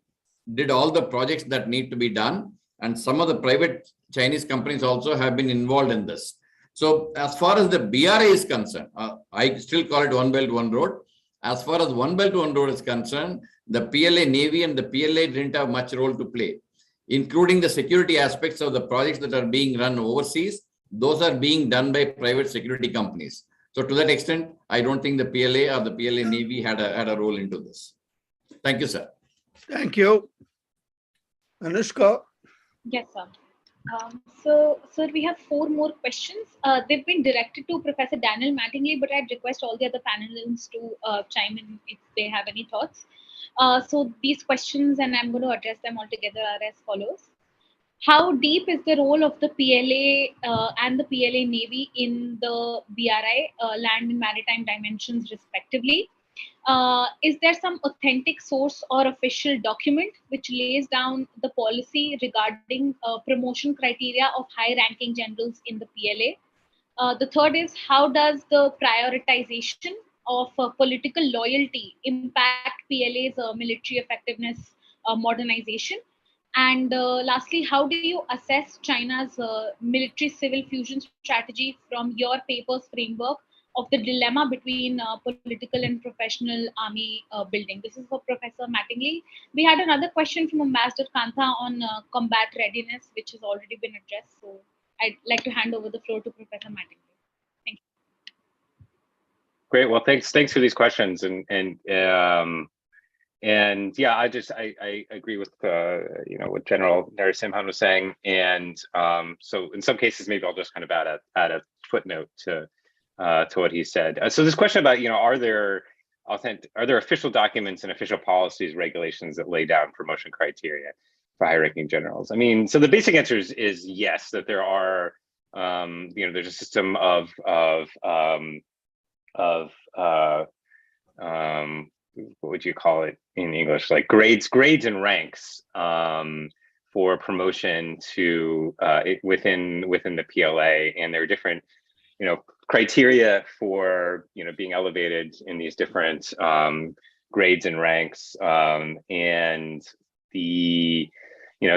did all the projects that need to be done. And some of the private Chinese companies also have been involved in this. So as far as the BRA is concerned, I still call it One Belt, One Road. As far as One Belt, One Road is concerned, the PLA Navy and the PLA didn't have much role to play, including the security aspects of the projects that are being run overseas. Those are being done by private security companies. So to that extent, I don't think the PLA or the PLA Navy had a role into this. Thank you, sir. Thank you. Anushka? Yes, sir. So, sir, we have 4 more questions. They've been directed to Professor Daniel Mattingly, but I'd request all the other panelists to chime in if they have any thoughts. So these questions, and I'm going to address them all together, are as follows. How deep is the role of the PLA and the PLA Navy in the BRI, land and maritime dimensions respectively? Is there some authentic source or official document which lays down the policy regarding promotion criteria of high-ranking generals in the PLA? The third is, how does the prioritization of political loyalty impact PLA's military effectiveness modernization? And lastly, how do you assess China's military-civil fusion strategy from your paper's framework of the dilemma between political and professional army building? This is for Professor Mattingly. We had another question from Ambassador Kantha on combat readiness, which has already been addressed. So I'd like to hand over the floor to Professor Mattingly. Thank you. Great. Well, thanks for these questions, and yeah, I agree with what General Narasimhan was saying, and so in some cases maybe I'll just kind of add a footnote to what he said. So this question about are there official documents and official policies, regulations that lay down promotion criteria for high-ranking generals? I mean, so the basic answer is yes, that there are. There's a system of what would you call it in English, like grades and ranks for promotion to within the PLA, and there are different criteria for being elevated in these different grades and ranks, and the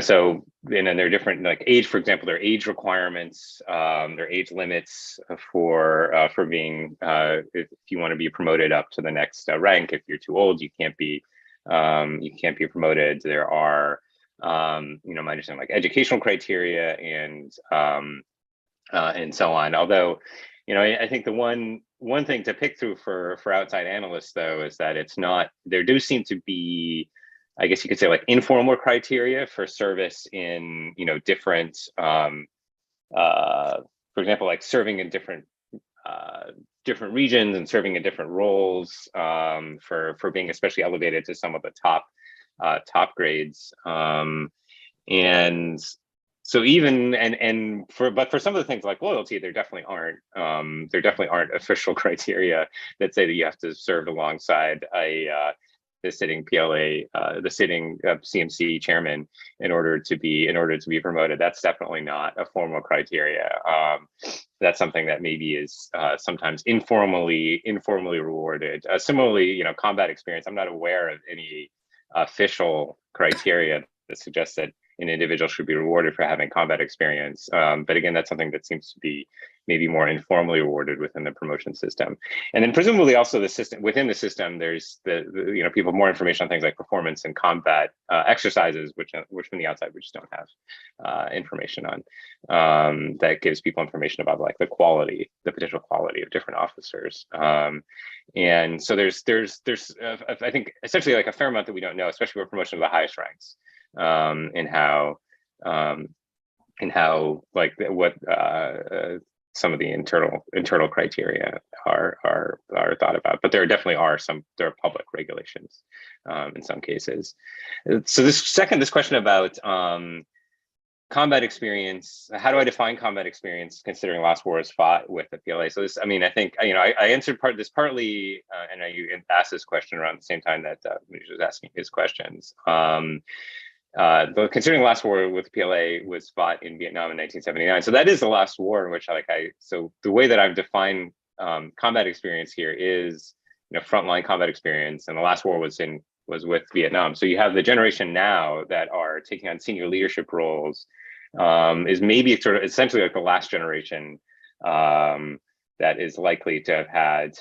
so and then there are different, like age, for example, there are age requirements, there are age limits for being if you want to be promoted up to the next rank. If you're too old, you can't be promoted. There are my understanding, like educational criteria and so on. Although, I think the one thing to pick through for outside analysts, though, is that it's not, there do seem to be, I guess you could say, like informal criteria for service in, different, for example, like serving in different regions and serving in different roles, for being especially elevated to some of the top grades. And so even but for some of the things like loyalty, there definitely aren't official criteria that say that you have to serve alongside the sitting PLA, the sitting CMC chairman in order to be promoted. That's definitely not a formal criteria. That's something that maybe is sometimes informally rewarded. Similarly, combat experience, I'm not aware of any official criteria that suggests that an individual should be rewarded for having combat experience. But again, that's something that seems to be maybe more informally rewarded within the promotion system. And then presumably also within the system, there's people more information on things like performance and combat exercises, which from the outside we just don't have information on. That gives people information about like the potential quality of different officers. And so there's I think essentially like a fair amount that we don't know, especially for promotion of the highest ranks. And how like what some of the internal criteria are thought about, but there definitely are public regulations in some cases. So this question about combat experience, how do I define combat experience considering last war is fought with the PLA? So I think I answered partly, and you asked this question around the same time that Manish was asking his questions. But considering the last war with PLA was fought in Vietnam in 1979, so that is the last war in which so the way that I've defined combat experience here is frontline combat experience, and the last war was with Vietnam. So you have the generation now that are taking on senior leadership roles, is maybe sort of essentially like the last generation that is likely to have had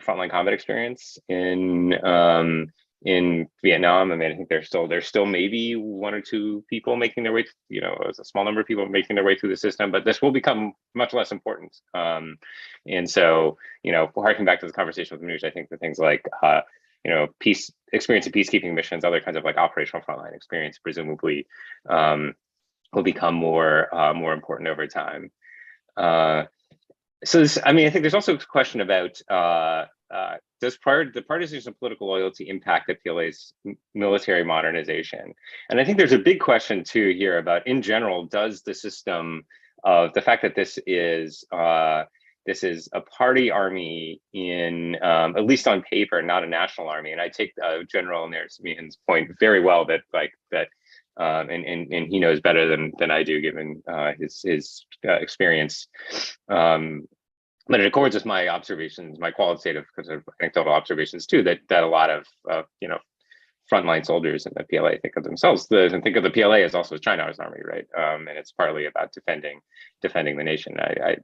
frontline combat experience in Vietnam. I mean, I think there's still maybe one or two people making their way, a small number of people making their way through the system, but this will become much less important. And so, harking back to the conversation with Manish, I think the things like, peace experience in peacekeeping missions, other kinds of like operational frontline experience, presumably will become more important over time. So this, I think there's also a question about does the partisanship of political loyalty impact the PLA's military modernization? And I think there's a big question too here about, in general, does the system of the fact that this is a party army in at least on paper, not a national army. And I take General Narasimhan's point very well that and he knows better than I do given his experience. But it accords with my observations, my qualitative, because of anecdotal observations too, that a lot of frontline soldiers in the PLA think of themselves and think of the PLA as also China's army, right? And it's partly about defending the nation. I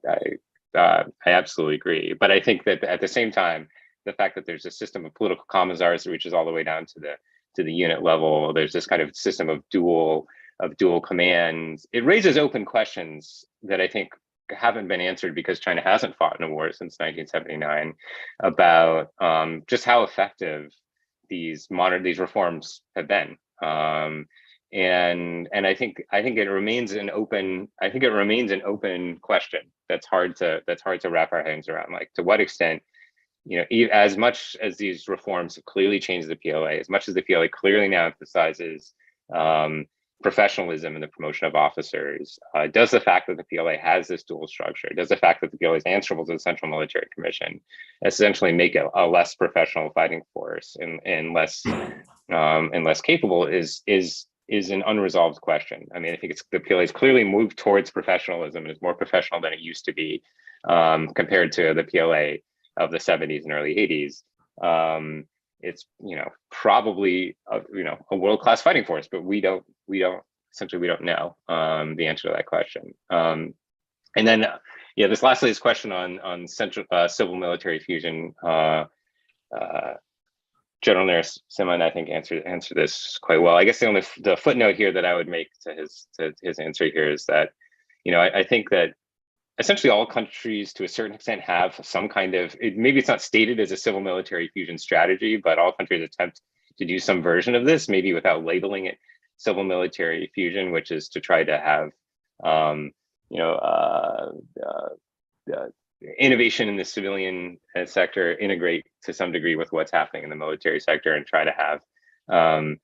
absolutely agree. But I think that at the same time, the fact that there's a system of political commissars that reaches all the way down to the unit level, there's this kind of system of dual commands. It raises open questions that I think haven't been answered because China hasn't fought in a war since 1979 about just how effective these reforms have been. And I think it remains an open question that's hard to wrap our hands around. Like, to what extent, as much as these reforms have clearly changed the PLA, as much as the PLA clearly now emphasizes professionalism in the promotion of officers, does the fact that the PLA has this dual structure, does the fact that the PLA is answerable to the Central Military Commission essentially make it a less professional fighting force and less capable? Is is an unresolved question. I mean, I think the PLA has clearly moved towards professionalism and is more professional than it used to be compared to the PLA of the 70s and early 80s. It's probably a world-class fighting force, but we don't know the answer to that question. And then this question on central civil military fusion. General Narasimhan, I think, answered this quite well. I guess the footnote here that I would make to his answer here is that, I think that essentially all countries to a certain extent have some kind of, maybe it's not stated as a civil military fusion strategy, but all countries attempt to do some version of this, maybe without labeling it civil military fusion, which is to try to have, innovation in the civilian sector integrate to some degree with what's happening in the military sector and try to have. So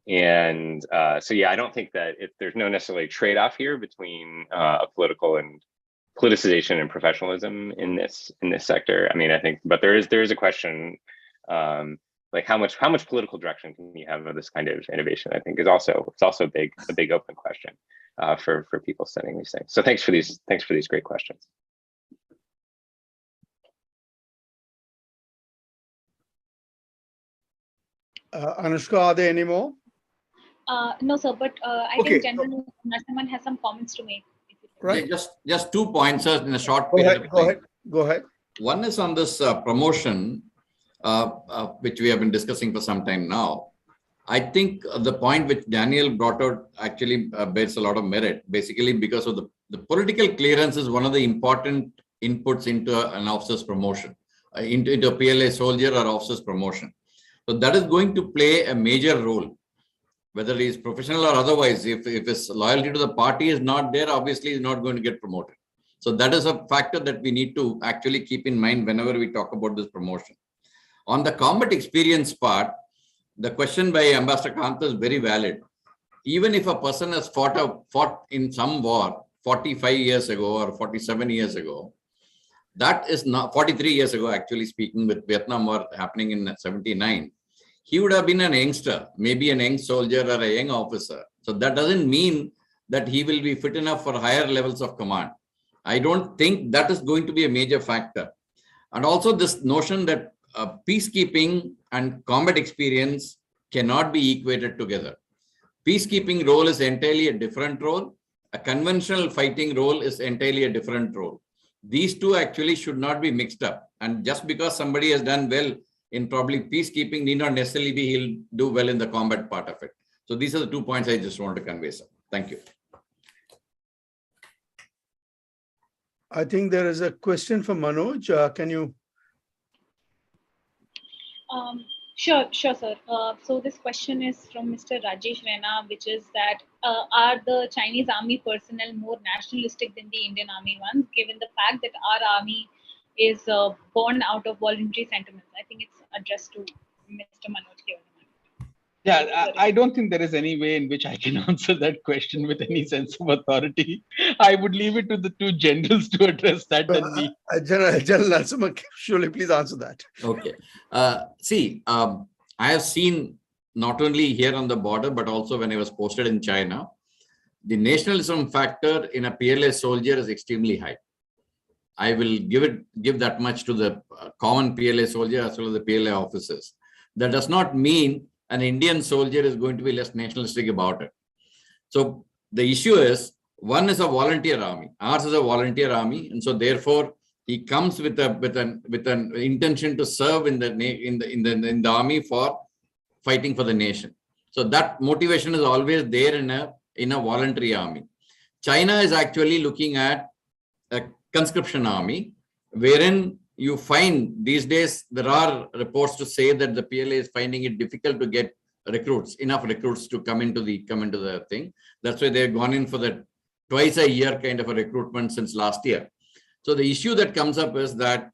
I don't think that there's no necessarily trade-off here between a political and politicization and professionalism in this sector. I mean, I think, but there is a question, like how much political direction can you have of this kind of innovation? I think it's also a big open question for people studying these things. So thanks for these great questions. Anushka, are there any more? No, sir, but I think General Narasimhan has some comments to make. Right. Yeah, just 2 points in a short period. Go ahead. One is on this promotion, which we have been discussing for some time now. I think the point which Daniel brought out actually bears a lot of merit, basically because of the political clearance is one of the important inputs into an officer's promotion, into a PLA soldier or officer's promotion. So that is going to play a major role, whether he is professional or otherwise. If his loyalty to the party is not there, obviously he's not going to get promoted. So that is a factor that we need to actually keep in mind whenever we talk about this promotion. On the combat experience part, the question by Ambassador Kanta is very valid. Even if a person has fought in some war 45 years ago or 47 years ago, that is not 43 years ago, actually speaking, with Vietnam War happening in 79. He would have been an youngster, maybe an young soldier or a young officer. So that doesn't mean that he will be fit enough for higher levels of command. I don't think that is going to be a major factor. And also this notion that peacekeeping and combat experience cannot be equated together. Peacekeeping role is entirely a different role. A conventional fighting role is entirely a different role. These two actually should not be mixed up. And just because somebody has done well in probably peacekeeping need not necessarily be he'll do well in the combat part of it. So these are the 2 points I just want to convey, sir. Thank you. I think there is a question from Manoj. Can you? Sure, sir. So this question is from Mr. Rajesh Rena, which is that are the Chinese army personnel more nationalistic than the Indian army ones, given the fact that our army is born out of voluntary sentiments? I think it's addressed to Mr. Manoj here. Yeah, I don't think there is any way in which I can answer that question with any sense of authority. I would leave it to the two generals to address that than me. General Narasimhan, surely please answer that. Okay. I have seen not only here on the border, but also when I was posted in China, the nationalism factor in a PLA soldier is extremely high. I will give that much to the common PLA soldier as well as the PLA officers. That does not mean an Indian soldier is going to be less nationalistic about it. So the issue is, one is a volunteer army. Ours is a volunteer army, and so therefore he comes with an intention to serve in the army for fighting for the nation. So that motivation is always there in a voluntary army. China is actually looking at a conscription army, wherein you find these days there are reports to say that the PLA is finding it difficult to get enough recruits to come into the thing. That's why they've gone in for the twice a year kind of a recruitment since last year. So the issue that comes up is that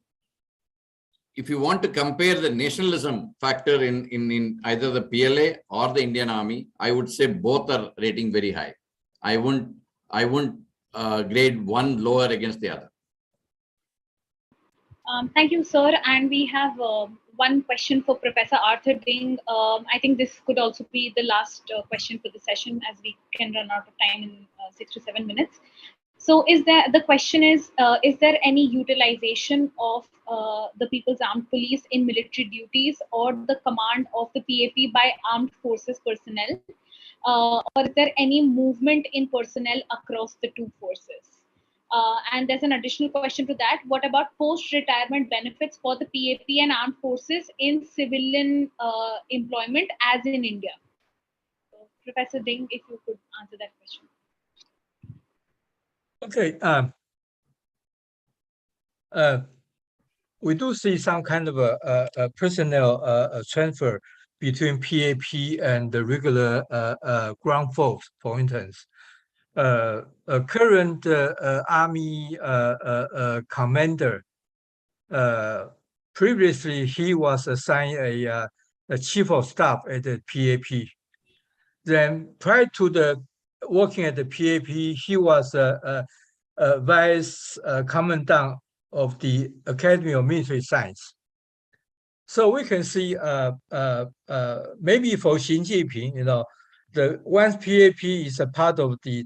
if you want to compare the nationalism factor in either the PLA or the Indian Army, I would say both are rating very high. I wouldn't grade one lower against the other. Thank you, sir. And we have one question for Professor Arthur Ding. I think this could also be the last question for the session, as we can run out of time in 6 to 7 minutes. So the question is there any utilization of the People's Armed Police in military duties or the command of the PAP by armed forces personnel? Or is there any movement in personnel across the two forces? And there's an additional question to that. What about post-retirement benefits for the PAP and armed forces in civilian employment as in India? So, Professor Ding, if you could answer that question. Okay. We do see some kind of a personnel transfer between PAP and the regular ground force, for instance. A current army commander, previously he was assigned a chief of staff at the PAP. Then prior to the working at the PAP, he was a vice commandant of the Academy of Military Science. So we can see maybe for Xi Jinping, once PAP is a part of the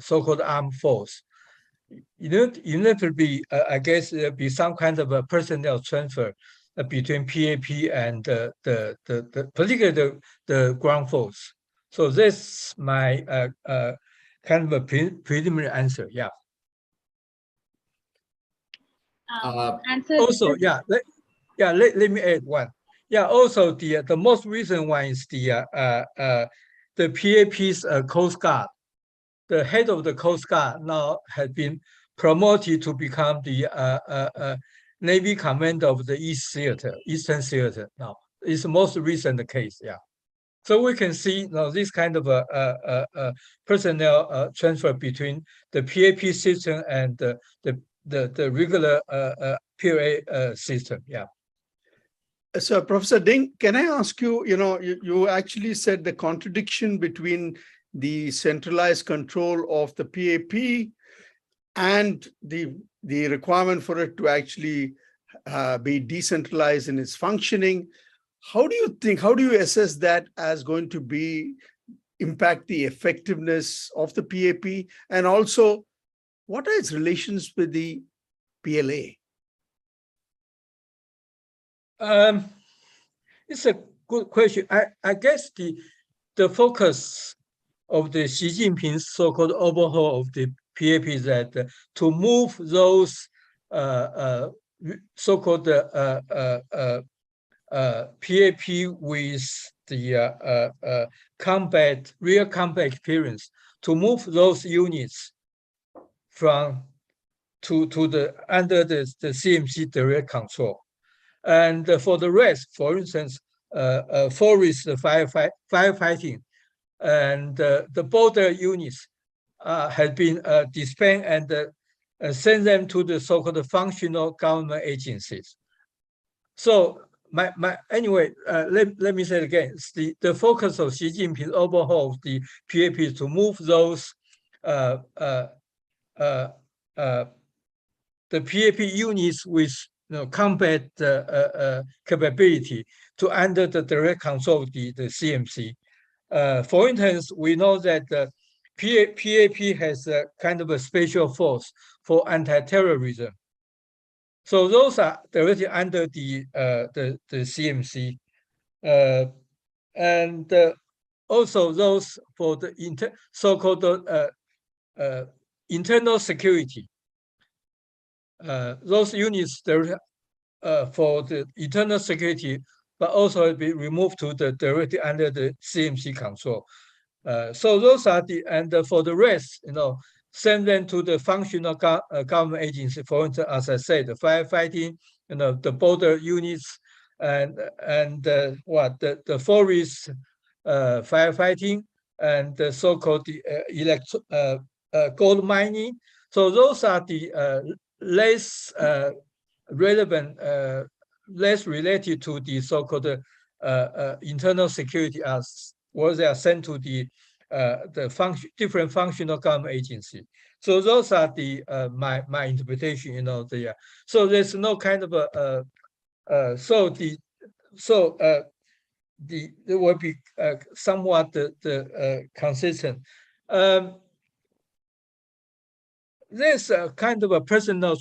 so-called armed force, inevitably, I guess there'll be some kind of a personnel transfer between PAP and particularly the ground force. So that's my kind of a preliminary answer. Yeah. Answer. Also, let me add one. Yeah. Also, the most recent one is the PAP's Coast Guard. The head of the Coast Guard now has been promoted to become the Navy commander of the Eastern Theater. Now, it's the most recent case. Yeah. So we can see this kind of a personnel transfer between the PAP system and the regular PLA system. Yeah. So, Professor Ding, can I ask you, you actually said the contradiction between the centralized control of the PAP and the requirement for it to actually be decentralized in its functioning. How do you assess that as going to impact the effectiveness of the PAP? And also, what are its relations with the PLA? It's a good question. I guess the focus of the Xi Jinping's so-called overhaul of the PAP is that to move those so-called PAP with the real combat experience, to move those units under the CMC direct control. And for the rest, for instance, forest firefighting and the border units have been disbanded and sent them to the so-called functional government agencies. So anyway, let me say it again. The focus of Xi Jinping's overhaul of the PAP is to move those the PAP units with combat capability to under the direct control of the CMC. For instance, we know that PAP has a kind of a special force for anti-terrorism. So those are directly under the CMC, and also those for the so-called internal security. Those units for the internal security, but also be removed to the directly under the CMC control. So those are and for the rest, send them to the functional government agency. For instance, as I said, the firefighting, the border units, and the forest firefighting, and the so-called gold mining. So those are the less relevant, less related to the so-called internal security as well. They are sent to the different functional government agency. So those are the my interpretation. So there's no kind of so so there will be somewhat the consistent. There's a kind of a personal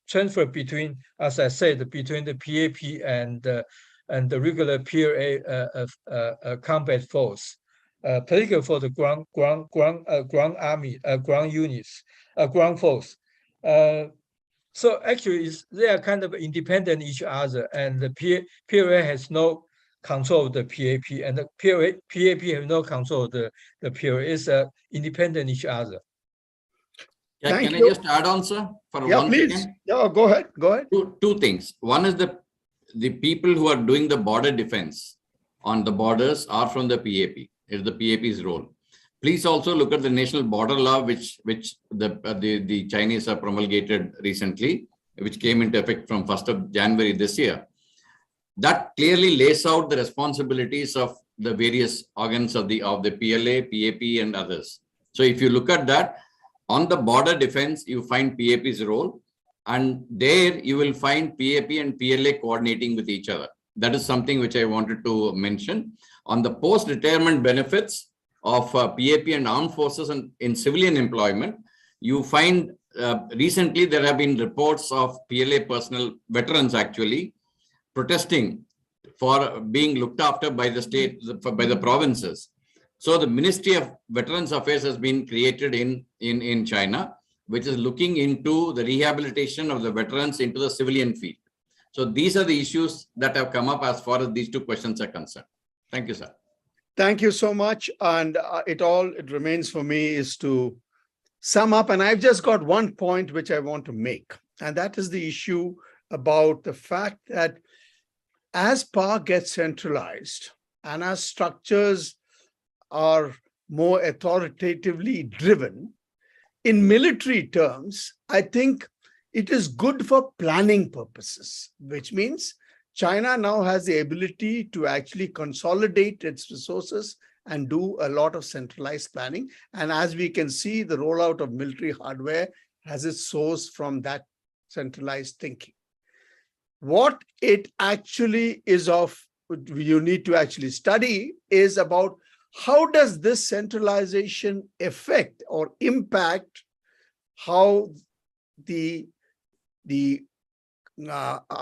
transfer between, as I said, between the PAP and the regular PLA combat force, particularly for the ground army, ground units, ground force. So actually, they are kind of independent each other, and the PLA has no control of the PAP, and the PAP have no control of the PLA. It's independent each other. Yeah, can I just add on, sir, for 1 please. second? Yeah, go ahead. Go ahead. Two things. One is the people who are doing the border defense on the borders are from the PAP. Is the PAP's role. Please also look at the national border law, which the Chinese have promulgated recently, which came into effect from 1st of January this year. That clearly lays out the responsibilities of the various organs of the PLA, PAP, and others. So if you look at that, on the border defense, you find PAP's role, and there you will find PAP and PLA coordinating with each other. That is something which I wanted to mention. On the post-retirement benefits of PAP and armed forces and in civilian employment, you find recently there have been reports of PLA personnel, veterans actually, protesting for being looked after by the state, by the provinces. So the Ministry of Veterans Affairs has been created in China, which is looking into the rehabilitation of the veterans into the civilian field. So these are the issues that have come up as far as these two questions are concerned. Thank you, sir. Thank you so much. And it remains for me is to sum up. And I've just got one point which I want to make. And that is the issue about the fact that as power gets centralized and as structures are more authoritatively driven, in military terms, I think it is good for planning purposes, which means China now has the ability to actually consolidate its resources and do a lot of centralized planning. And as we can see, the rollout of military hardware has its source from that centralized thinking. What it actually is you need to actually study is about how does this centralization affect or impact how the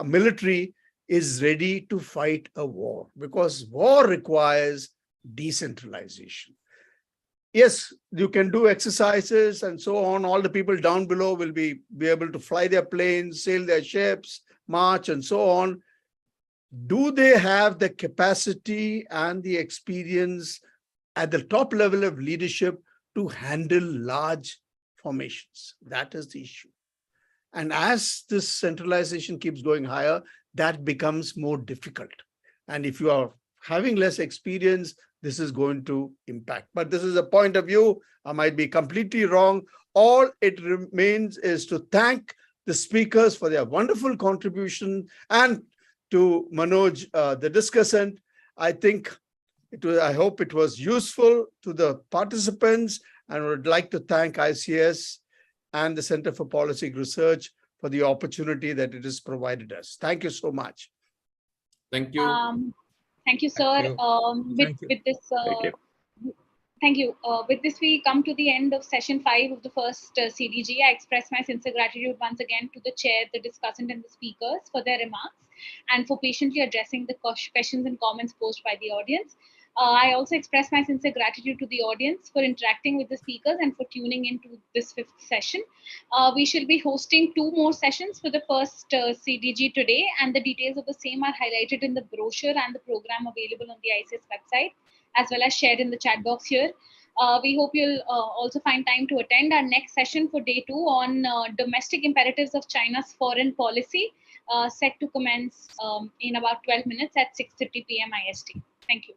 military is ready to fight a war, because war requires decentralization. Yes, you can do exercises and so on. All the people down below will be able to fly their planes, sail their ships, march and so on. Do they have the capacity and the experience at the top level of leadership to handle large formations? That is the issue. And as this centralization keeps going higher, that becomes more difficult. And if you are having less experience, this is going to impact. But this is a point of view. I might be completely wrong. All it remains is to thank the speakers for their wonderful contribution, and to Manoj, the discussant. I hope it was useful to the participants, and would like to thank ICS and the Center for Policy Research for the opportunity that it has provided us. Thank you so much. Thank you. Thank you, sir. Thank you. With this, we come to the end of session 5 of the first CDG. I express my sincere gratitude once again to the chair, the discussant, and the speakers for their remarks and for patiently addressing the questions and comments posed by the audience. I also express my sincere gratitude to the audience for interacting with the speakers and for tuning into this 5th session. We shall be hosting 2 more sessions for the first CDG today, and the details of the same are highlighted in the brochure and the program available on the ICS website, as well as shared in the chat box here. We hope you'll also find time to attend our next session for day 2 on domestic imperatives of China's foreign policy, set to commence in about 12 minutes at 6:30 p.m. IST. Thank you.